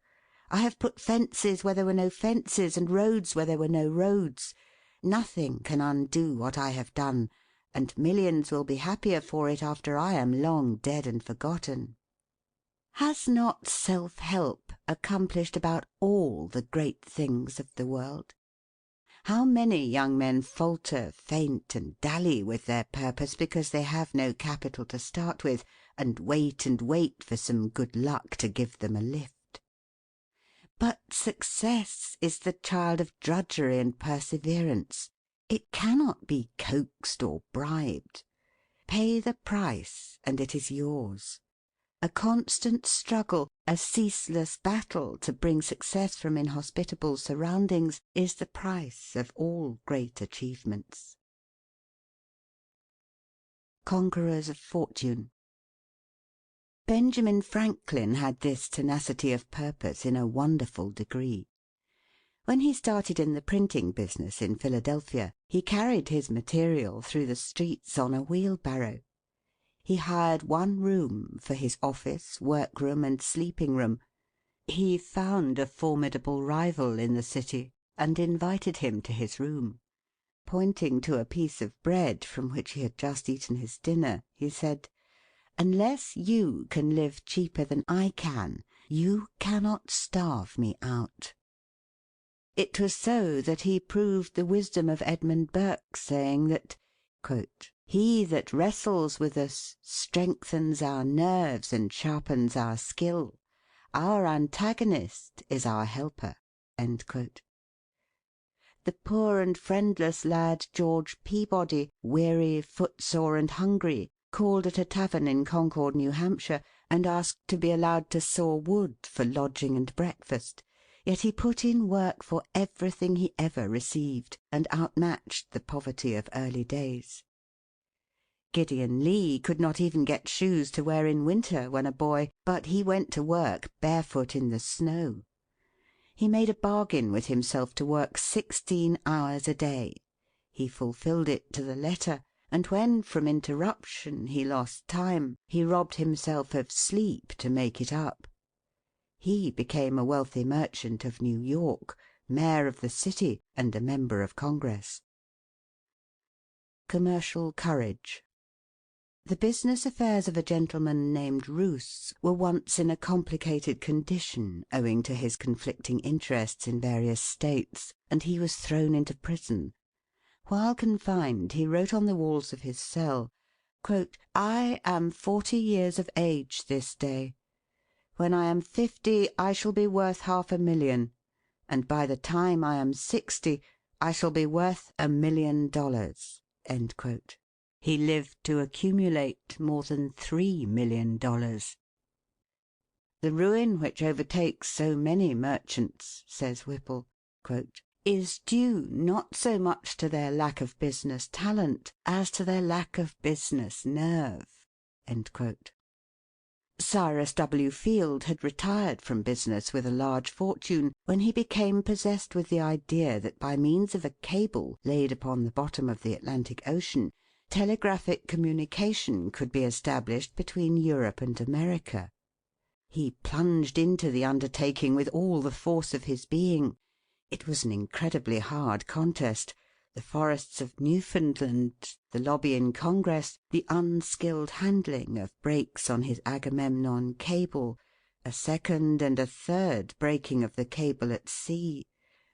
I have put fences where there were no fences, and roads where there were no roads. Nothing can undo what I have done, and millions will be happier for it after I am long dead and forgotten." Has not self-help accomplished about all the great things of the world? How many young men falter, faint, and dally with their purpose because they have no capital to start with, and wait for some good luck to give them a lift. But success is the child of drudgery and perseverance. It cannot be coaxed or bribed. Pay the price, and it is yours. A constant struggle, a ceaseless battle to bring success from inhospitable surroundings, is the price of all great achievements. Conquerors of fortune. Benjamin Franklin had this tenacity of purpose in a wonderful degree. When he started in the printing business in Philadelphia, he carried his material through the streets on a wheelbarrow. He hired one room for his office, workroom, and sleeping room. He found a formidable rival in the city, and invited him to his room. Pointing to a piece of bread from which he had just eaten his dinner, he said, "Unless you can live cheaper than I can, you cannot starve me out." It was so that he proved the wisdom of Edmund Burke's saying that "He that wrestles with us strengthens our nerves and sharpens our skill. Our antagonist is our helper." The poor and friendless lad George Peabody, weary, footsore, and hungry, called at a tavern in Concord, New Hampshire, and asked to be allowed to saw wood for lodging and breakfast. Yet he put in work for everything he ever received, and outmatched the poverty of early days. Gideon Lee could not even get shoes to wear in winter when a boy, but he went to work barefoot in the snow. He made a bargain with himself to work 16 hours a day. He fulfilled it to the letter, and when from interruption he lost time, he robbed himself of sleep to make it up. He became a wealthy merchant of New York, mayor of the city, and a member of Congress. Commercial courage. The business affairs of a gentleman named Roos were once in a complicated condition owing to his conflicting interests in various states, and he was thrown into prison. While confined, he wrote on the walls of his cell, "I am 40 years of age this day. When I am 50 I shall be worth $500,000, and by the time I am 60 I shall be worth $1,000,000." He lived to accumulate more than $3,000,000. "The ruin which overtakes so many merchants," says Whipple, "is due not so much to their lack of business talent as to their lack of business nerve." Cyrus W. Field had retired from business with a large fortune when he became possessed with the idea that by means of a cable laid upon the bottom of the Atlantic Ocean, telegraphic communication could be established between Europe and America. He plunged into the undertaking with all the force of his being. It was an incredibly hard contest. The forests of Newfoundland, the lobby in Congress, the unskilled handling of breaks on his Agamemnon cable, a second and a third breaking of the cable at sea,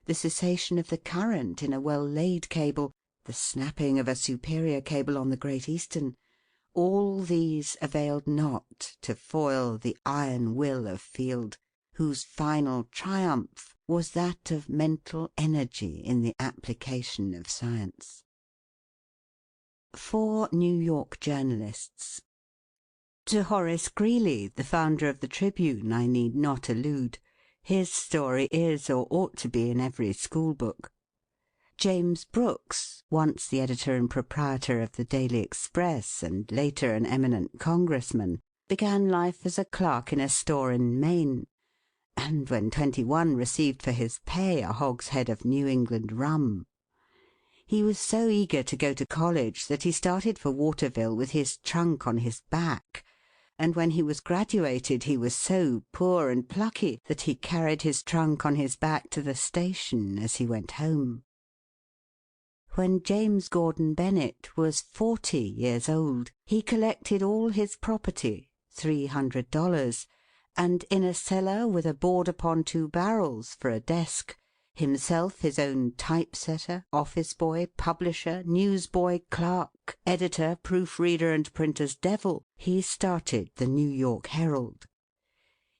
the cessation of the current in a well-laid cable, the snapping of a superior cable on the Great Eastern, all these availed not to foil the iron will of Field, whose final triumph was that of mental energy in the application of science. 4 New York journalists. To Horace Greeley, the founder of the Tribune, I need not allude. His story is or ought to be in every school book. James Brooks, once the editor and proprietor of the Daily Express and later an eminent congressman, began life as a clerk in a store in Maine, and when 21 received for his pay a hogshead of New England rum. He was so eager to go to college that he started for Waterville with his trunk on his back, and when he was graduated he was so poor and plucky that he carried his trunk on his back to the station as he went home. When James Gordon Bennett was 40 years old, he collected all his property, $300, and in a cellar with a board upon 2 barrels for a desk, himself his own typesetter, office boy, publisher, newsboy, clerk, editor, proofreader, and printer's devil, he started the New York Herald.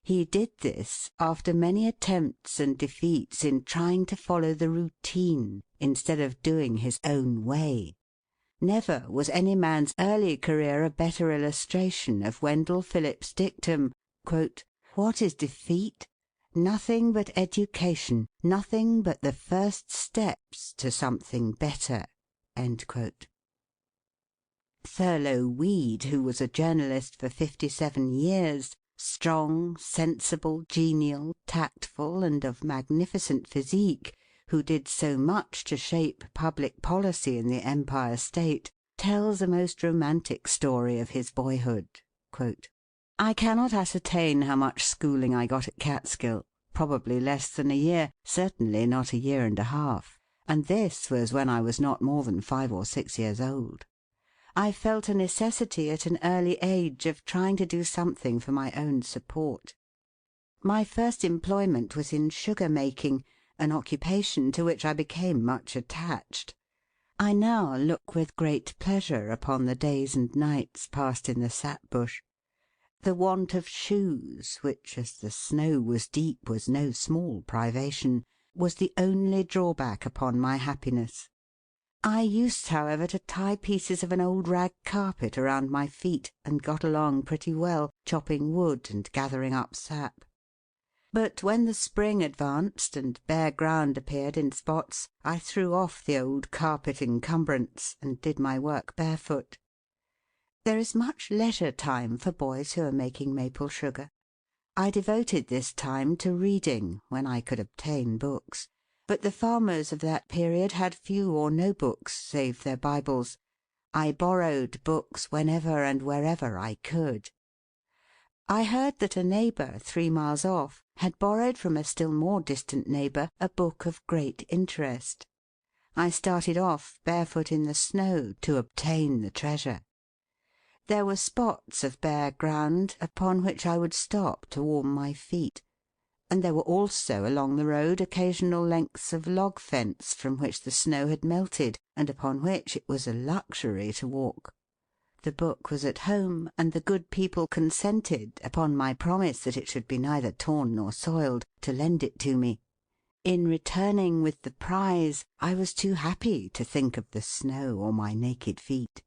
He did this after many attempts and defeats in trying to follow the routine instead of doing his own way. Never was any man's early career a better illustration of Wendell Phillips' dictum, "What is defeat? Nothing but education, nothing but the first steps to something better." Thurlow Weed, who was a journalist for 57 years, strong, sensible, genial, tactful, and of magnificent physique, who did so much to shape public policy in the Empire State, tells a most romantic story of his boyhood. "I cannot ascertain how much schooling I got at Catskill, probably less than a year, certainly not a year and a half, and this was when I was not more than 5 or 6 years old. I felt a necessity at an early age of trying to do something for my own support. My first employment was in sugar making, an occupation to which I became much attached. I now look with great pleasure upon the days and nights passed in the sap bush. The want of shoes, which, as the snow was deep, was no small privation, was the only drawback upon my happiness. I used, however, to tie pieces of an old rag carpet around my feet, and got along pretty well, chopping wood and gathering up sap. But when the spring advanced, and bare ground appeared in spots, I threw off the old carpet encumbrance, and did my work barefoot. There is much leisure time for boys who are making maple sugar. I devoted this time to reading, when I could obtain books, but the farmers of that period had few or no books, save their Bibles. I borrowed books whenever and wherever I could. I heard that a neighbour 3 miles off had borrowed from a still more distant neighbour a book of great interest. I started off, barefoot in the snow, to obtain the treasure. There were spots of bare ground upon which I would stop to warm my feet, and there were also along the road occasional lengths of log fence from which the snow had melted, and upon which it was a luxury to walk. The book was at home, and the good people consented, upon my promise that it should be neither torn nor soiled, to lend it to me. In returning with the prize, I was too happy to think of the snow or my naked feet.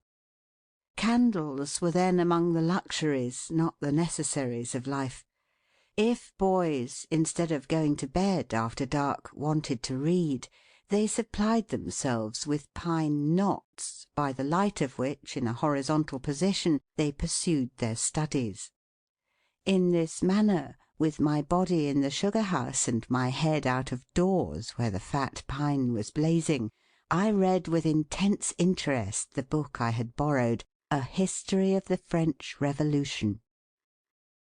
Candles were then among the luxuries, not the necessaries, of life. If boys, instead of going to bed after dark, wanted to read, they supplied themselves with pine knots, by the light of which, in a horizontal position, they pursued their studies. In this manner, with my body in the sugar-house and my head out of doors where the fat pine was blazing, I read with intense interest the book I had borrowed, A History of the French Revolution.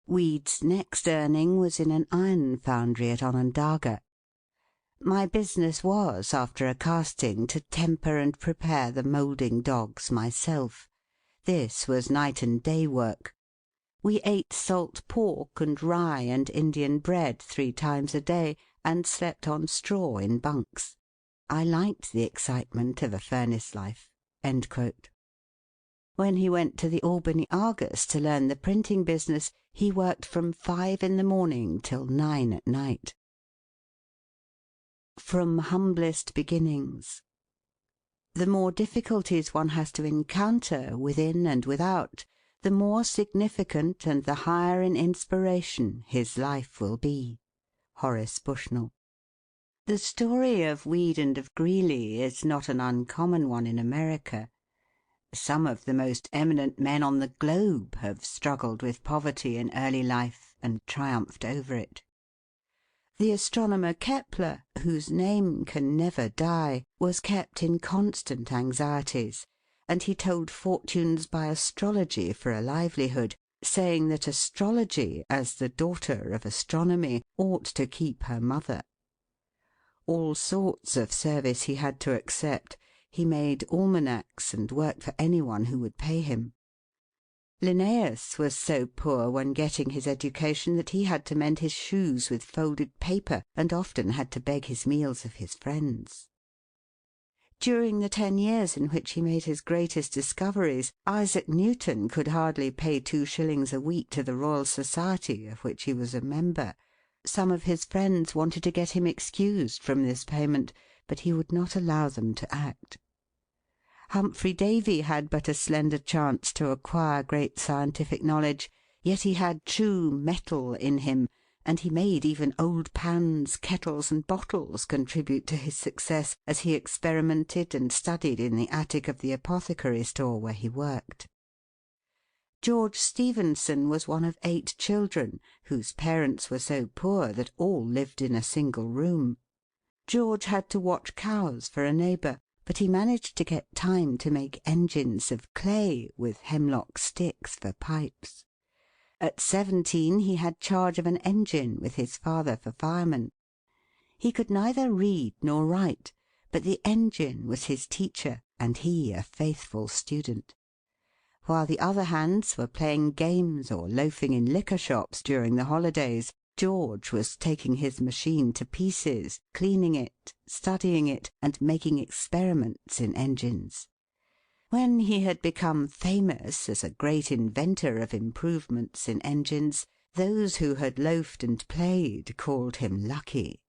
Weed's next earning was in an iron foundry at Onondaga. My business was, after a casting, to temper and prepare the moulding dogs myself. This was night and day work. We ate salt pork and rye and Indian bread 3 times a day, and slept on straw in bunks. I liked the excitement of a furnace life." End quote. When he went to the Albany Argus to learn the printing business, he worked from 5 in the morning till 9 at night. From humblest beginnings. The more difficulties one has to encounter, within and without, the more significant and the higher in inspiration his life will be. Horace Bushnell. The story of Weed and of Greeley is not an uncommon one in America. Some of the most eminent men on the globe have struggled with poverty in early life and triumphed over it. The astronomer Kepler, whose name can never die, was kept in constant anxieties, and he told fortunes by astrology for a livelihood, saying that astrology, as the daughter of astronomy, ought to keep her mother. All sorts of service he had to accept. He made almanacs and worked for anyone who would pay him. Linnaeus was so poor when getting his education that he had to mend his shoes with folded paper, and often had to beg his meals of his friends. During the 10 years in which he made his greatest discoveries, Isaac Newton could hardly pay 2 shillings a week to the Royal Society, of which he was a member. Some of his friends wanted to get him excused from this payment, but he would not allow them to act. Humphrey Davy had but a slender chance to acquire great scientific knowledge, yet he had true metal in him, and he made even old pans, kettles, and bottles contribute to his success, as he experimented and studied in the attic of the apothecary store where he worked. George Stephenson was one of 8 children, whose parents were so poor that all lived in a single room. George had to watch cows for a neighbour, but he managed to get time to make engines of clay, with hemlock sticks for pipes. At 17 he had charge of an engine, with his father for fireman. He could neither read nor write, but the engine was his teacher, and he a faithful student. While the other hands were playing games or loafing in liquor shops during the holidays, George was taking his machine to pieces, cleaning it, studying it, and making experiments in engines. When he had become famous as a great inventor of improvements in engines, those who had loafed and played called him lucky.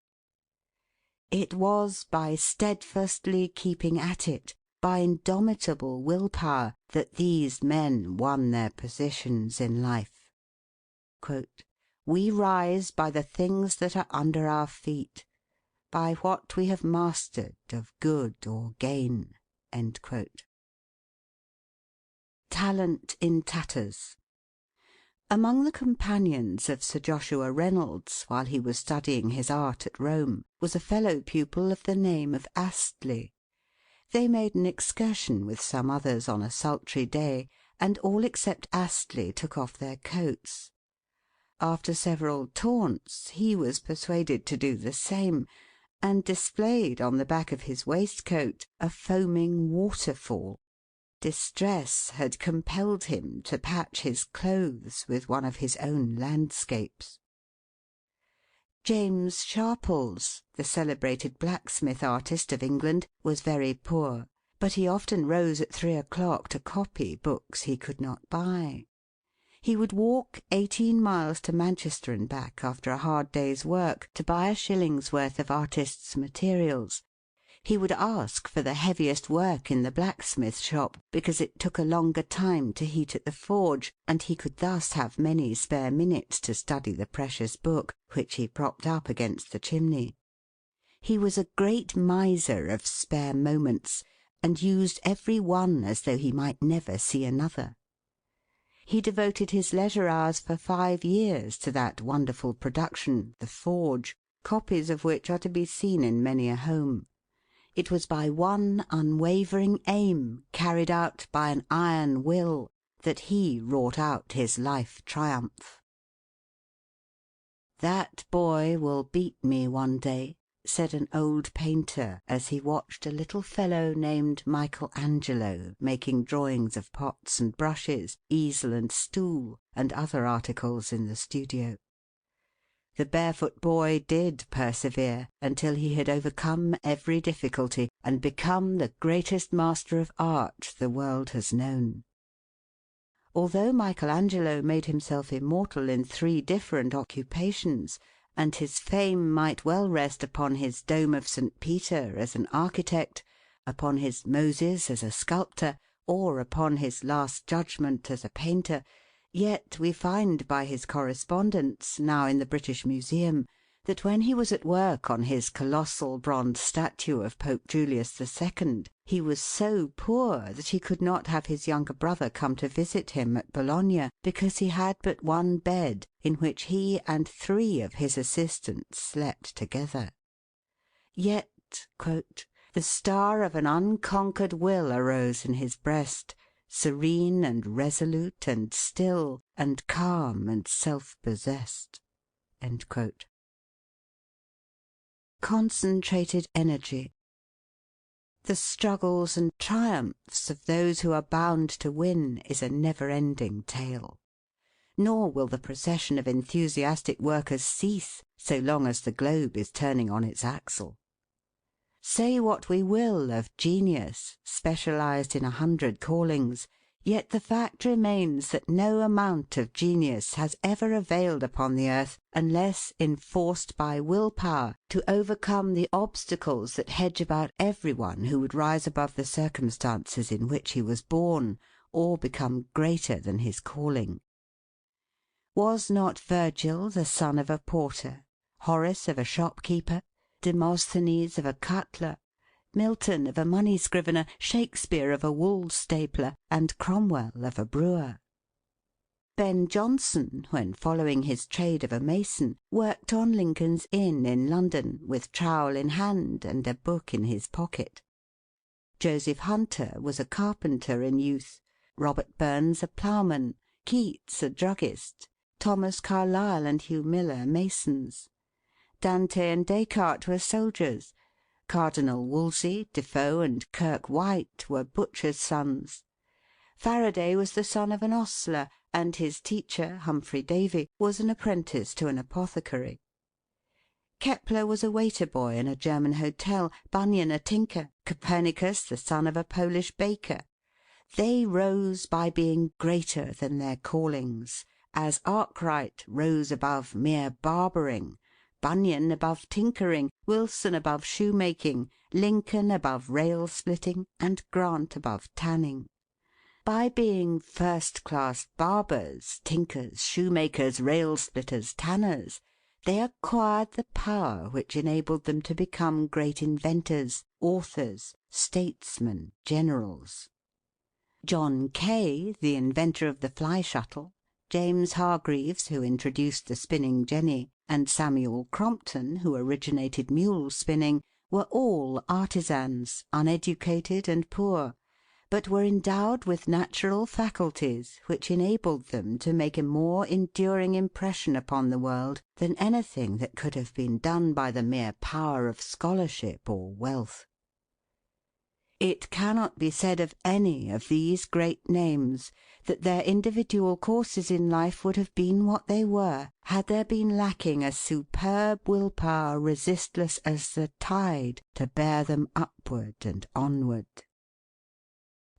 It was by steadfastly keeping at it, by indomitable will-power, that these men won their positions in life. "We rise by the things that are under our feet, by what we have mastered of good or gain." Talent in tatters. Among the companions of Sir Joshua Reynolds, while he was studying his art at Rome, was a fellow pupil of the name of Astley. They made an excursion with some others on a sultry day, and all except Astley took off their coats. After several taunts, he was persuaded to do the same, and displayed on the back of his waistcoat a foaming waterfall. Distress had compelled him to patch his clothes with one of his own landscapes. James Sharples, the celebrated blacksmith artist of England, was very poor, but he often rose at 3 o'clock to copy books he could not buy. He would walk 18 miles to Manchester and back after a hard day's work to buy a shilling's worth of artists' materials. He would ask for the heaviest work in the blacksmith shop, because it took a longer time to heat at the forge, and he could thus have many spare minutes to study the precious book, which he propped up against the chimney. He was a great miser of spare moments, and used every one as though he might never see another. He devoted his leisure hours for 5 years to that wonderful production, the forge, copies of which are to be seen in many a home. It was by one unwavering aim, carried out by an iron will, that he wrought out his life triumph. "That boy will beat me one day," said an old painter, as he watched a little fellow named Michael Angelo making drawings of pots and brushes, easel and stool, and other articles in the studio. The barefoot boy did persevere until he had overcome every difficulty, and become the greatest master of art the world has known. Although Michael Angelo made himself immortal in 3 different occupations, and his fame might well rest upon his Dome of St. Peter as an architect, upon his Moses as a sculptor, or upon his Last Judgment as a painter, yet we find by his correspondence, now in the British Museum, that when he was at work on his colossal bronze statue of Pope Julius II, he was so poor that he could not have his younger brother come to visit him at Bologna, because he had but one bed, in which he and 3 of his assistants slept together. Yet, "the star of an unconquered will arose in his breast, serene and resolute and still, and calm and self-possessed." Concentrated energy. The struggles and triumphs of those who are bound to win is a never-ending tale. Nor will the procession of enthusiastic workers cease so long as the globe is turning on its axle. Say what we will of genius, specialized in 100 callings, yet the fact remains that no amount of genius has ever availed upon the earth unless enforced by will-power to overcome the obstacles that hedge about everyone who would rise above the circumstances in which he was born, or become greater than his calling. Was not Virgil the son of a porter, Horace of a shopkeeper, Demosthenes of a cutler, Milton of a money scrivener, Shakespeare of a wool stapler, and Cromwell of a brewer? Ben Jonson, when following his trade of a mason, worked on Lincoln's Inn in London, with trowel in hand and a book in his pocket. Joseph Hunter was a carpenter in youth, Robert Burns a ploughman, Keats a druggist, Thomas Carlyle and Hugh Miller masons. Dante and Descartes were soldiers. Cardinal Wolsey, Defoe, and Kirke White were butchers' sons. Faraday was the son of an ostler, and his teacher, Humphrey Davy, was an apprentice to an apothecary. Kepler was a waiter-boy in a German hotel, Bunyan a tinker, Copernicus the son of a Polish baker. They rose by being greater than their callings, as Arkwright rose above mere barbering, Bunyan above tinkering, Wilson above shoemaking, Lincoln above rail-splitting, and Grant above tanning. By being first-class barbers, tinkers, shoemakers, rail-splitters, tanners, they acquired the power which enabled them to become great inventors, authors, statesmen, generals. John Kay, the inventor of the fly-shuttle, James Hargreaves, who introduced the spinning jenny, and Samuel Crompton, who originated mule spinning, were all artisans, uneducated and poor, but were endowed with natural faculties which enabled them to make a more enduring impression upon the world than anything that could have been done by the mere power of scholarship or wealth. It cannot be said of any of these great names that their individual courses in life would have been what they were, had there been lacking a superb will-power resistless as the tide to bear them upward and onward.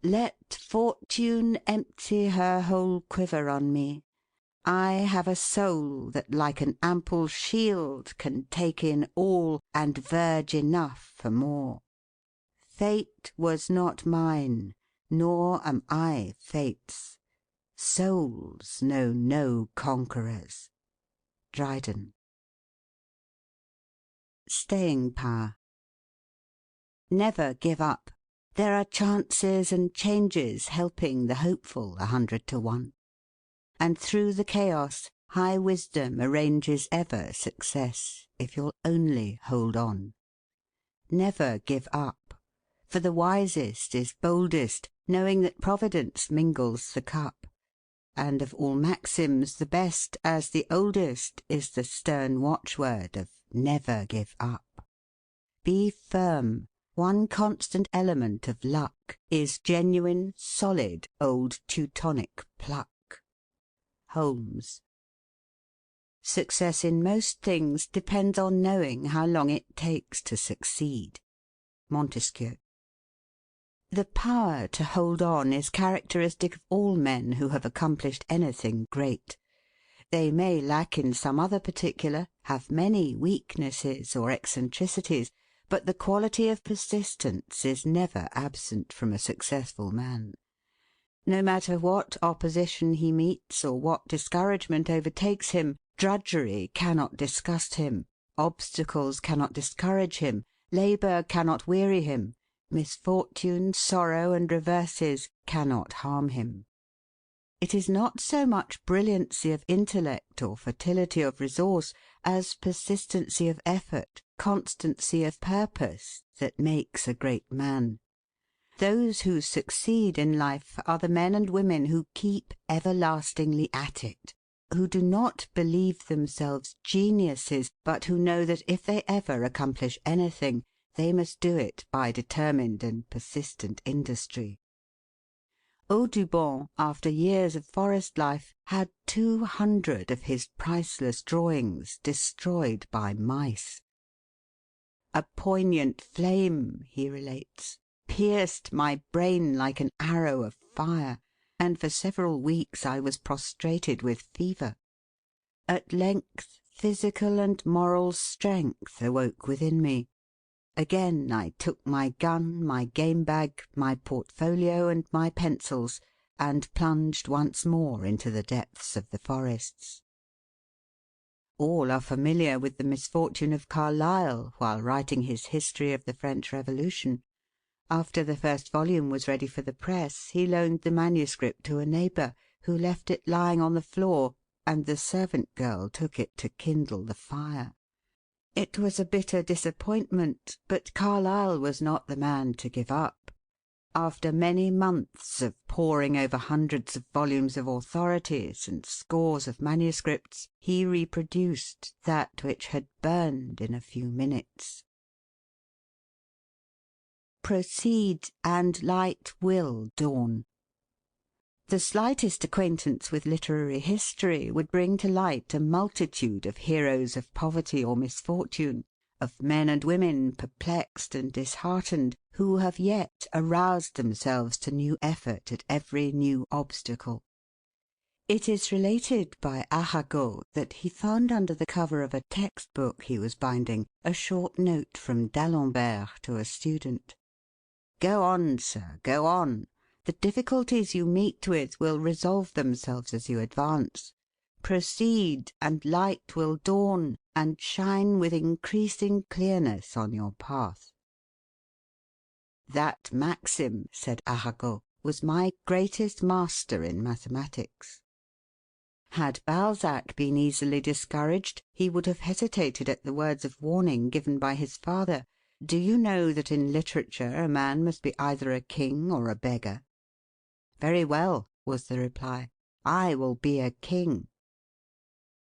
Let Fortune empty her whole quiver on me, I have a soul that like an ample shield can take in all, and verge enough for more. Fate was not mine, nor am I Fate's. Souls know no conquerors. Dryden. Staying power. Never give up. There are chances and changes helping the hopeful 100 to 1. And through the chaos, high wisdom arranges ever success, if you'll only hold on. Never give up. For the wisest is boldest, knowing that Providence mingles the cup. And of all maxims the best, as the oldest, is the stern watchword of never give up. Be firm. One constant element of luck is genuine, solid, old Teutonic pluck. Holmes. Success in most things depends on knowing how long it takes to succeed. Montesquieu. The power to hold on is characteristic of all men who have accomplished anything great. They may lack in some other particular, have many weaknesses or eccentricities, but the quality of persistence is never absent from a successful man. No matter what opposition he meets or what discouragement overtakes him, drudgery cannot disgust him, obstacles cannot discourage him, labour cannot weary him, misfortune, sorrow, and reverses cannot harm him. It is not so much brilliancy of intellect or fertility of resource as persistency of effort, constancy of purpose, that makes a great man. Those who succeed in life are the men and women who keep everlastingly at it, who do not believe themselves geniuses, but who know that if they ever accomplish anything, they must do it by determined and persistent industry. Audubon, after years of forest life, had 200 of his priceless drawings destroyed by mice. A poignant flame, he relates, pierced my brain like an arrow of fire, and for several weeks I was prostrated with fever. At length physical and moral strength awoke within me. Again I took my gun, my game-bag, my portfolio, and my pencils, and plunged once more into the depths of the forests. All are familiar with the misfortune of Carlyle while writing his History of the French Revolution. After the first volume was ready for the press, he loaned the manuscript to a neighbour, who left it lying on the floor, and the servant girl took it to kindle the fire. It was a bitter disappointment, but Carlyle was not the man to give up. After many months of poring over hundreds of volumes of authorities and scores of manuscripts, he reproduced that which had burned in a few minutes. Proceed, and light will dawn. The slightest acquaintance with literary history would bring to light a multitude of heroes of poverty or misfortune, of men and women perplexed and disheartened, who have yet aroused themselves to new effort at every new obstacle. It is related by Arago that he found under the cover of a text-book he was binding a short note from d'Alembert to a student. "Go on, sir, go on. The difficulties you meet with will resolve themselves as you advance. Proceed, and light will dawn and shine with increasing clearness on your path." That maxim, said Arago, was my greatest master in mathematics. Had Balzac been easily discouraged, he would have hesitated at the words of warning given by his father: "Do you know that in literature a man must be either a king or a beggar?" "Very well," was the reply, "I will be a king."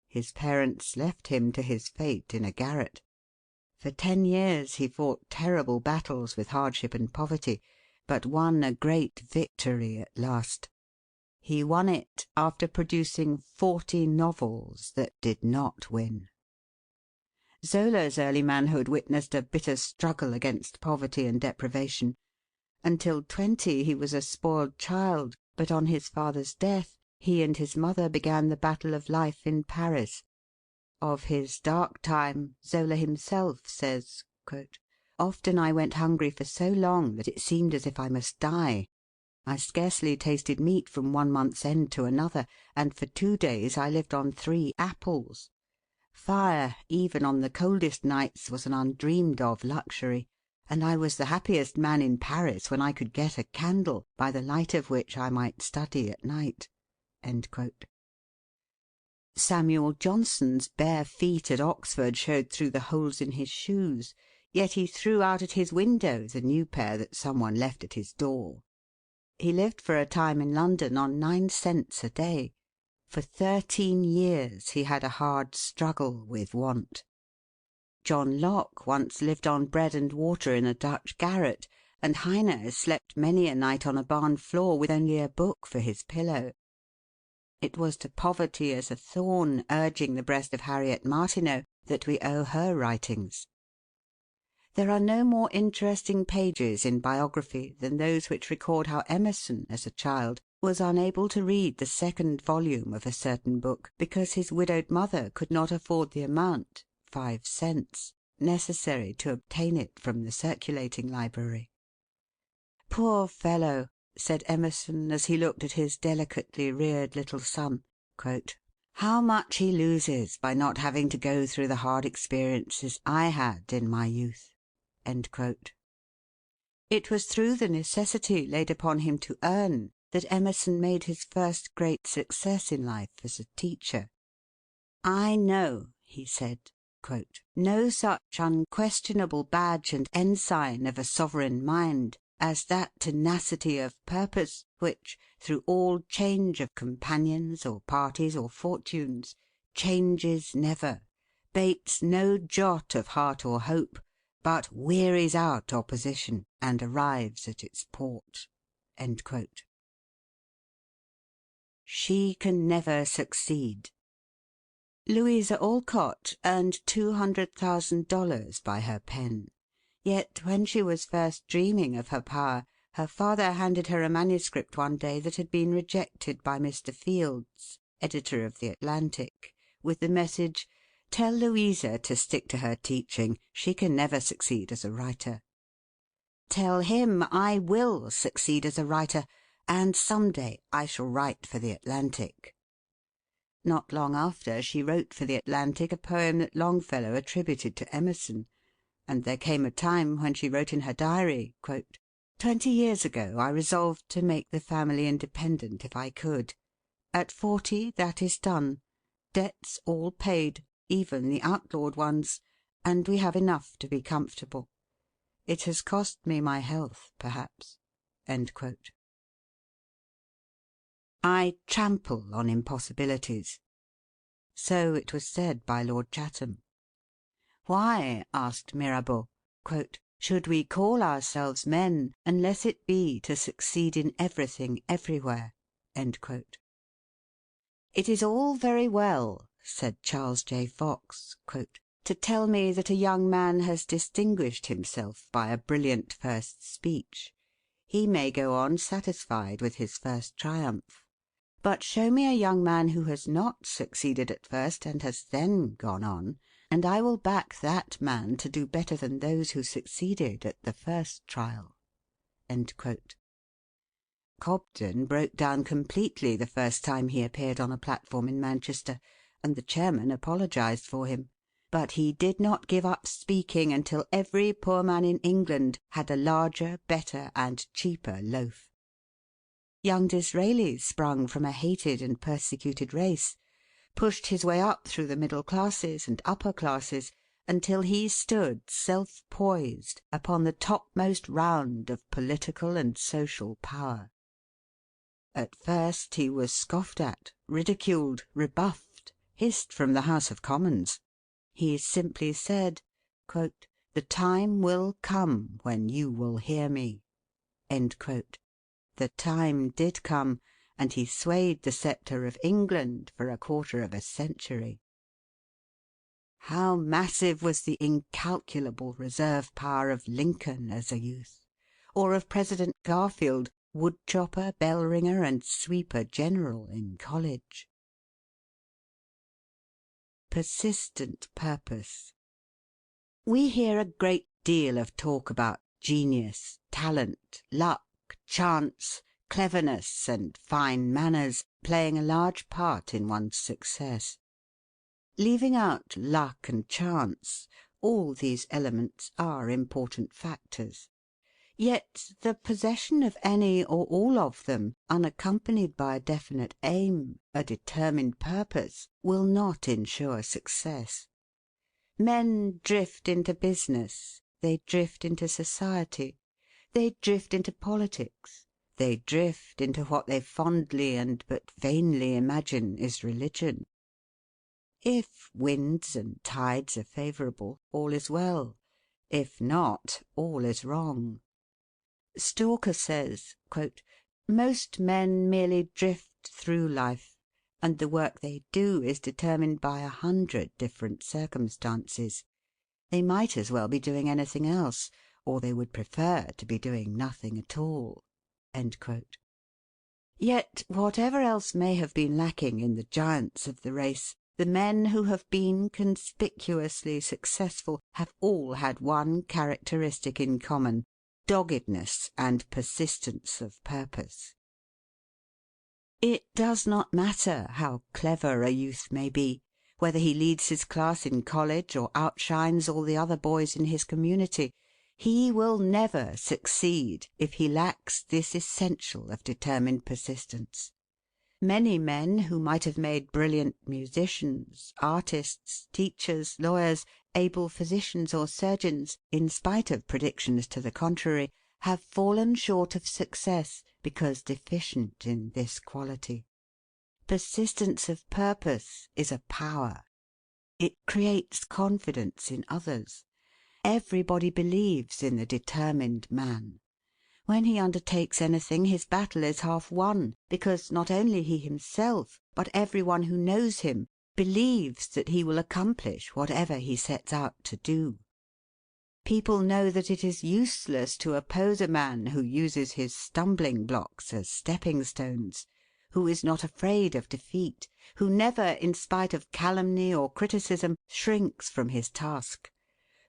His parents left him to his fate in a garret. For 10 years he fought terrible battles with hardship and poverty, but won a great victory at last. He won it after producing 40 novels that did not win. Zola's early manhood witnessed a bitter struggle against poverty and deprivation. Until 20 he was a spoiled child, but on his father's death he and his mother began the battle of life in Paris. Of his dark time, Zola himself says, "Often I went hungry for so long that it seemed as if I must die. I scarcely tasted meat from 1 month's end to another, and for 2 days I lived on 3 apples. Fire, even on the coldest nights, was an undreamed of luxury, and I was the happiest man in Paris when I could get a candle, by the light of which I might study at night." Samuel Johnson's bare feet at Oxford showed through the holes in his shoes, yet he threw out at his window the new pair that some one left at his door. He lived for a time in London on 9 cents a day. For 13 years he had a hard struggle with want. John Locke once lived on bread and water in a Dutch garret, and Heine slept many a night on a barn floor with only a book for his pillow. It was to poverty as a thorn urging the breast of Harriet Martineau that we owe her writings. There are no more interesting pages in biography than those which record how Emerson, as a child, was unable to read the 2nd volume of a certain book because his widowed mother could not afford the amount, 5 cents, necessary to obtain it from the circulating library. "Poor fellow," said Emerson, as he looked at his delicately reared little son, "how much he loses by not having to go through the hard experiences I had in my youth." It was through the necessity laid upon him to earn that Emerson made his first great success in life as a teacher. "I know," he said, "no such unquestionable badge and ensign of a sovereign mind as that tenacity of purpose which, through all change of companions or parties or fortunes, changes never, bates no jot of heart or hope, but wearies out opposition and arrives at its port." She can never succeed. Louisa Alcott earned $200,000 by her pen. Yet when she was first dreaming of her power, her father handed her a manuscript one day that had been rejected by Mr. Fields, editor of the Atlantic, with the message, "Tell Louisa to stick to her teaching. She can never succeed as a writer." "Tell him I will succeed as a writer, and some day I shall write for the Atlantic." Not long after, she wrote for the Atlantic a poem that Longfellow attributed to Emerson, and there came a time when she wrote in her diary, "20 years ago I resolved to make the family independent if I could. At 40 that is done. Debts all paid, even the outlawed ones, and we have enough to be comfortable. It has cost me my health, perhaps." I trample on impossibilities. So it was said by Lord Chatham. Why, asked Mirabeau, "should we call ourselves men unless it be to succeed in everything everywhere?" It is all very well, said Charles J. Fox, to tell me that a young man has distinguished himself by a brilliant first speech. He may go on satisfied with his first triumph. But show me a young man who has not succeeded at first and has then gone on, and I will back that man to do better than those who succeeded at the first trial." Cobden broke down completely the first time he appeared on a platform in Manchester, and the chairman apologised for him. But he did not give up speaking until every poor man in England had a larger, better, and cheaper loaf. Young Disraeli sprung from a hated and persecuted race, pushed his way up through the middle classes and upper classes, until he stood self-poised upon the topmost round of political and social power. At first he was scoffed at, ridiculed, rebuffed, hissed from the House of Commons. He simply said, "The time will come when you will hear me." The time did come, and he swayed the sceptre of England for a quarter of a century. How massive was the incalculable reserve power of Lincoln as a youth, or of President Garfield, woodchopper, bell ringer, and sweeper general in college! Persistent purpose. We hear a great deal of talk about genius, talent, luck, chance, cleverness, and fine manners playing a large part in one's success. Leaving out luck and chance, all these elements are important factors. Yet the possession of any or all of them, unaccompanied by a definite aim, a determined purpose, will not ensure success. Men drift into business, they drift into society, they drift into politics, they drift into what they fondly and but vainly imagine is religion. If winds and tides are favourable, all is well; if not, all is wrong. Stalker says, "Most men merely drift through life, and the work they do is determined by 100 different circumstances. They might as well be doing anything else, or they would prefer to be doing nothing at all." Yet, whatever else may have been lacking in the giants of the race, the men who have been conspicuously successful have all had one characteristic in common: doggedness and persistence of purpose. It does not matter how clever a youth may be, whether he leads his class in college or outshines all the other boys in his community, he will never succeed if he lacks this essential of determined persistence. Many men who might have made brilliant musicians, artists, teachers, lawyers, able physicians or surgeons, in spite of predictions to the contrary, have fallen short of success because deficient in this quality. Persistence of purpose is a power. It creates confidence in others. Everybody believes in the determined man. When he undertakes anything, his battle is half won, because not only he himself, but every one who knows him, believes that he will accomplish whatever he sets out to do. People know that it is useless to oppose a man who uses his stumbling blocks as stepping stones, who is not afraid of defeat, who never, in spite of calumny or criticism, shrinks from his task,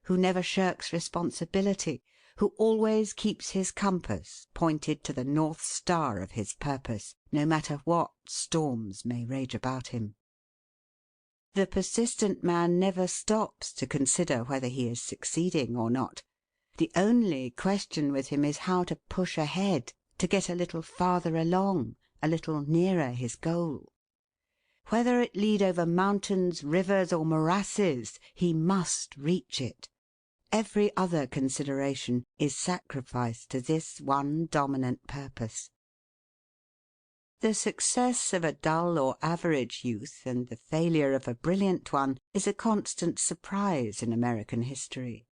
who never shirks responsibility, who always keeps his compass pointed to the North Star of his purpose, no matter what storms may rage about him. The persistent man never stops to consider whether he is succeeding or not. The only question with him is how to push ahead, to get a little farther along, a little nearer his goal. Whether it lead over mountains, rivers, or morasses, he must reach it. Every other consideration is sacrificed to this one dominant purpose. The success of a dull or average youth and the failure of a brilliant one is a constant surprise in American history.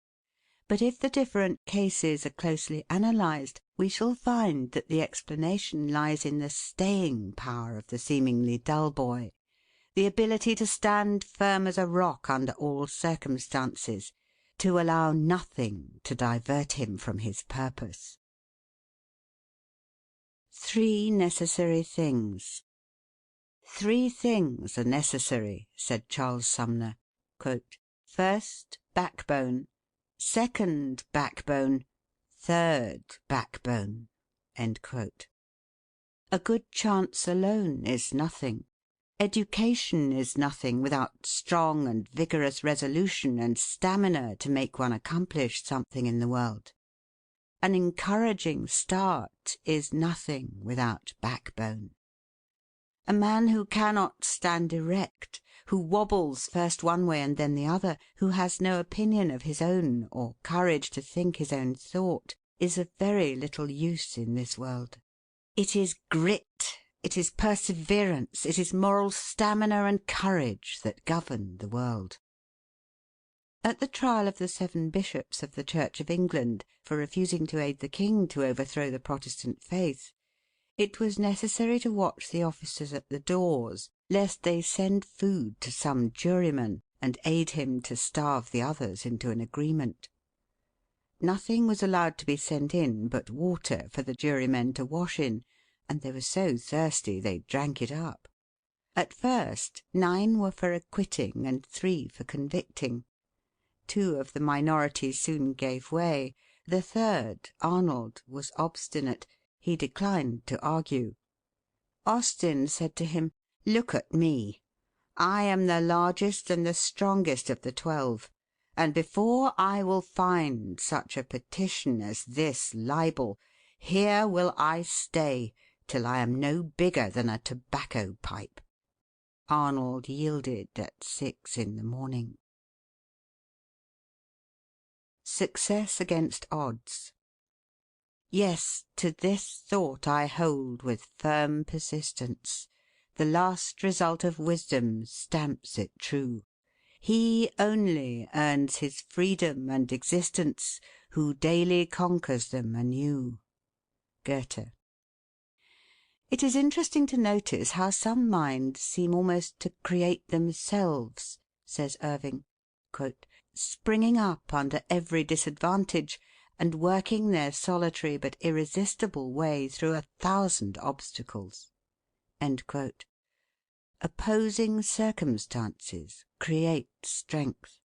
But if the different cases are closely analysed, we shall find that the explanation lies in the staying power of the seemingly dull boy, the ability to stand firm as a rock under all circumstances, to allow nothing to divert him from his purpose. 3 necessary things. 3 things are necessary, said Charles Sumner. First, backbone. Second, backbone. Third, backbone. A good chance alone is nothing. Education is nothing without strong and vigorous resolution and stamina to make one accomplish something in the world. An encouraging start is nothing without backbone. A man who cannot stand erect, who wobbles first one way and then the other, who has no opinion of his own or courage to think his own thought, is of very little use in this world. It is grit, it is perseverance, it is moral stamina and courage that govern the world. At the trial of the 7 bishops of the Church of England for refusing to aid the king to overthrow the Protestant faith, it was necessary to watch the officers at the doors, lest they send food to some juryman and aid him to starve the others into an agreement. Nothing was allowed to be sent in but water for the jurymen to wash in, and they were so thirsty they drank it up. At first 9 were for acquitting and 3 for convicting. 2 of the minority soon gave way. The third, Arnold, was obstinate. He declined to argue. Austin said to him, "Look at me. I am the largest and the strongest of the 12, and before I will find such a petition as this libel, here will I stay till I am no bigger than a tobacco pipe." Arnold yielded at 6 in the morning. Success against odds. Yes, to this thought I hold with firm persistence. The last result of wisdom stamps it true. He only earns his freedom and existence who daily conquers them anew. Goethe. It is interesting to notice how some minds seem almost to create themselves, says Irving, springing up under every disadvantage, and working their solitary but irresistible way through 1,000 obstacles. Opposing circumstances create strength.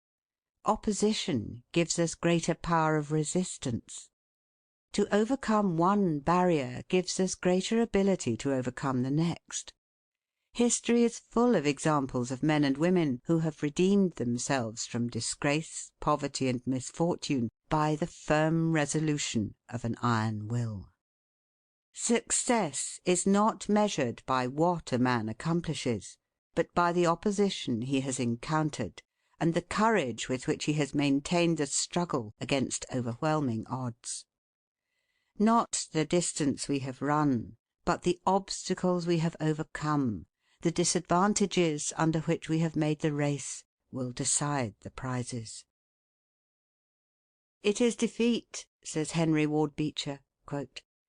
Opposition gives us greater power of resistance. To overcome one barrier gives us greater ability to overcome the next. History is full of examples of men and women who have redeemed themselves from disgrace, poverty, and misfortune by the firm resolution of an iron will. Success is not measured by what a man accomplishes, but by the opposition he has encountered and the courage with which he has maintained the struggle against overwhelming odds. Not the distance we have run, but the obstacles we have overcome, the disadvantages under which we have made the race, will decide the prizes. It is defeat, says Henry Ward Beecher,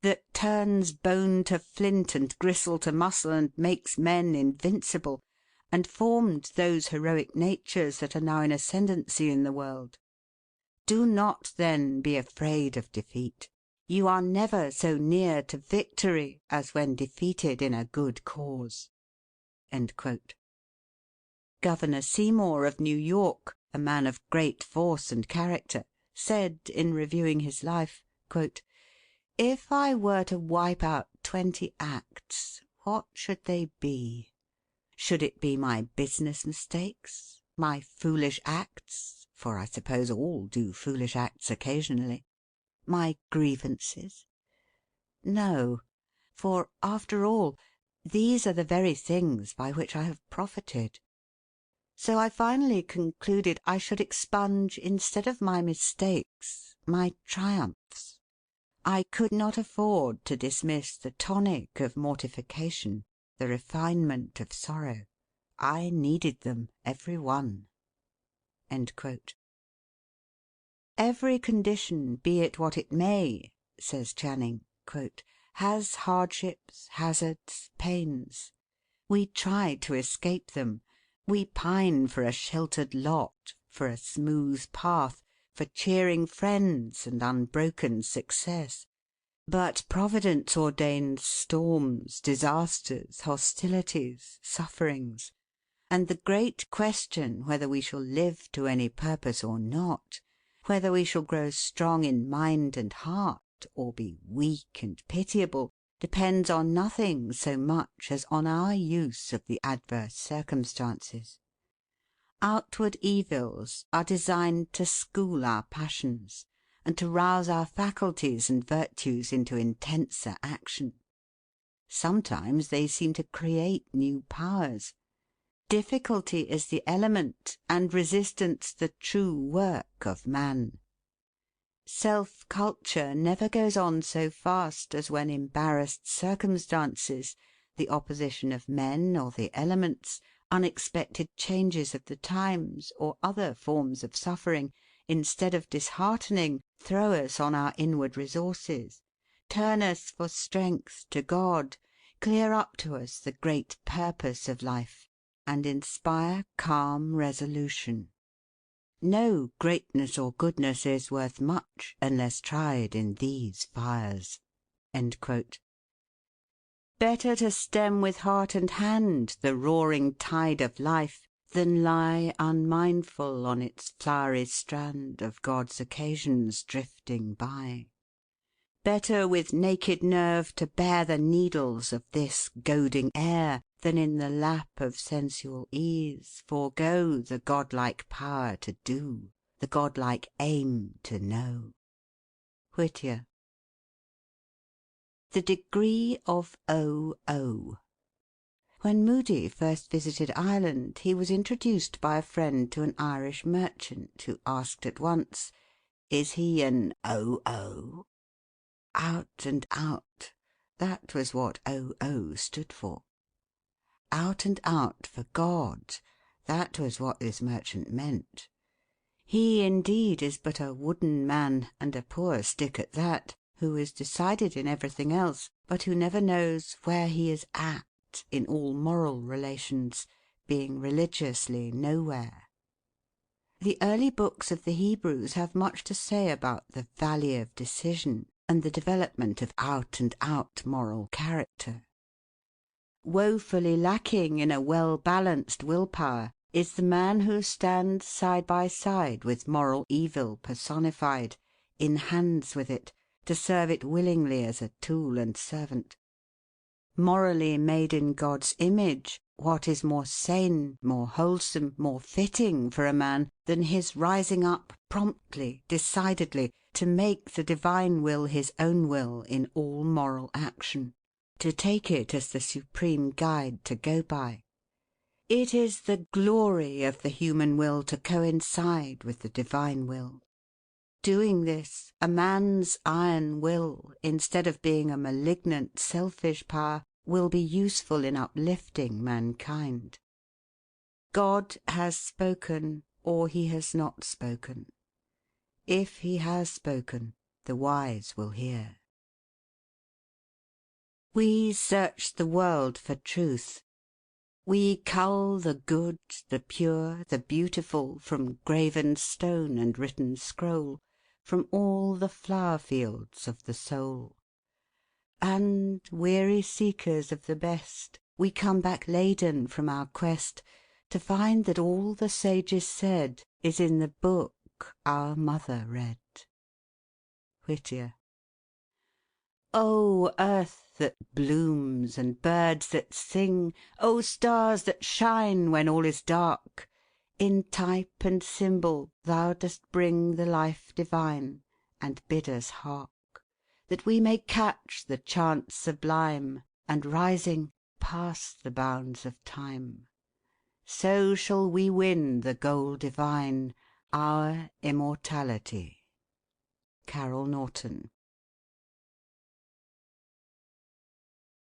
that turns bone to flint and gristle to muscle and makes men invincible, and formed those heroic natures that are now in ascendancy in the world. Do not, then, be afraid of defeat. You are never so near to victory as when defeated in a good cause. Governor Seymour of New York, a man of great force and character, said, in reviewing his life, "If I were to wipe out 20 acts, what should they be? Should it be my business mistakes, my foolish acts, for I suppose all do foolish acts occasionally, my grievances? No, for, after all, these are the very things by which I have profited. So I finally concluded I should expunge, instead of my mistakes, my triumphs. I could not afford to dismiss the tonic of mortification, the refinement of sorrow. I needed them, every one." Every condition, be it what it may," says Channing, "has hardships, hazards, pains. We try to escape them. We pine for a sheltered lot, for a smooth path, for cheering friends and unbroken success. But Providence ordains storms, disasters, hostilities, sufferings; and the great question whether we shall live to any purpose or not, whether we shall grow strong in mind and heart, or be weak and pitiable, depends on nothing so much as on our use of the adverse circumstances. Outward evils are designed to school our passions, and to rouse our faculties and virtues into intenser action. Sometimes they seem to create new powers. Difficulty is the element, and resistance the true work of man. Self-culture never goes on so fast as when embarrassed circumstances, the opposition of men or the elements, unexpected changes of the times, or other forms of suffering, instead of disheartening, throw us on our inward resources, turn us for strength to God, clear up to us the great purpose of life, and inspire calm resolution. No greatness or goodness is worth much unless tried in these fires." Better to stem with heart and hand the roaring tide of life, than lie unmindful on its flowery strand of God's occasions drifting by. Better with naked nerve to bear the needles of this goading air, than in the lap of sensual ease forego the godlike power to do, the godlike aim to know. Whittier. The degree of O.O. When Moody first visited Ireland, he was introduced by a friend to an Irish merchant, who asked at once, "Is he an O.O.?" Out and out. That was what O.O. stood for. Out and out for God. That was what this merchant meant. He indeed is but a wooden man, and a poor stick at that, who is decided in everything else, but who never knows where he is at in all moral relations, being religiously nowhere. The early books of the Hebrews have much to say about the Valley of Decision, and the development of out and out moral character. Woefully lacking in a well-balanced will-power is the man who stands side by side with moral evil personified, in hands with it, to serve it willingly as a tool and servant. Morally made in God's image, what is more sane, more wholesome, more fitting for a man than his rising up promptly, decidedly, to make the divine will his own will in all moral action, to take it as the supreme guide to go by? It is the glory of the human will to coincide with the divine will. Doing this, a man's iron will, instead of being a malignant, selfish power, will be useful in uplifting mankind. God has spoken, or he has not spoken. If he has spoken, the wise will hear. We search the world for truth. We cull the good, the pure, the beautiful, from graven stone and written scroll, from all the flower fields of the soul. And, weary seekers of the best, we come back laden from our quest, to find that all the sages said is in the book our mother read. Whittier. O earth that blooms and birds that sing, O stars that shine when all is dark, in type and symbol thou dost bring the life divine, and bid us hark, that we may catch the chance sublime, and rising, pass the bounds of time. So shall we win the goal divine, our immortality. Carroll Norton.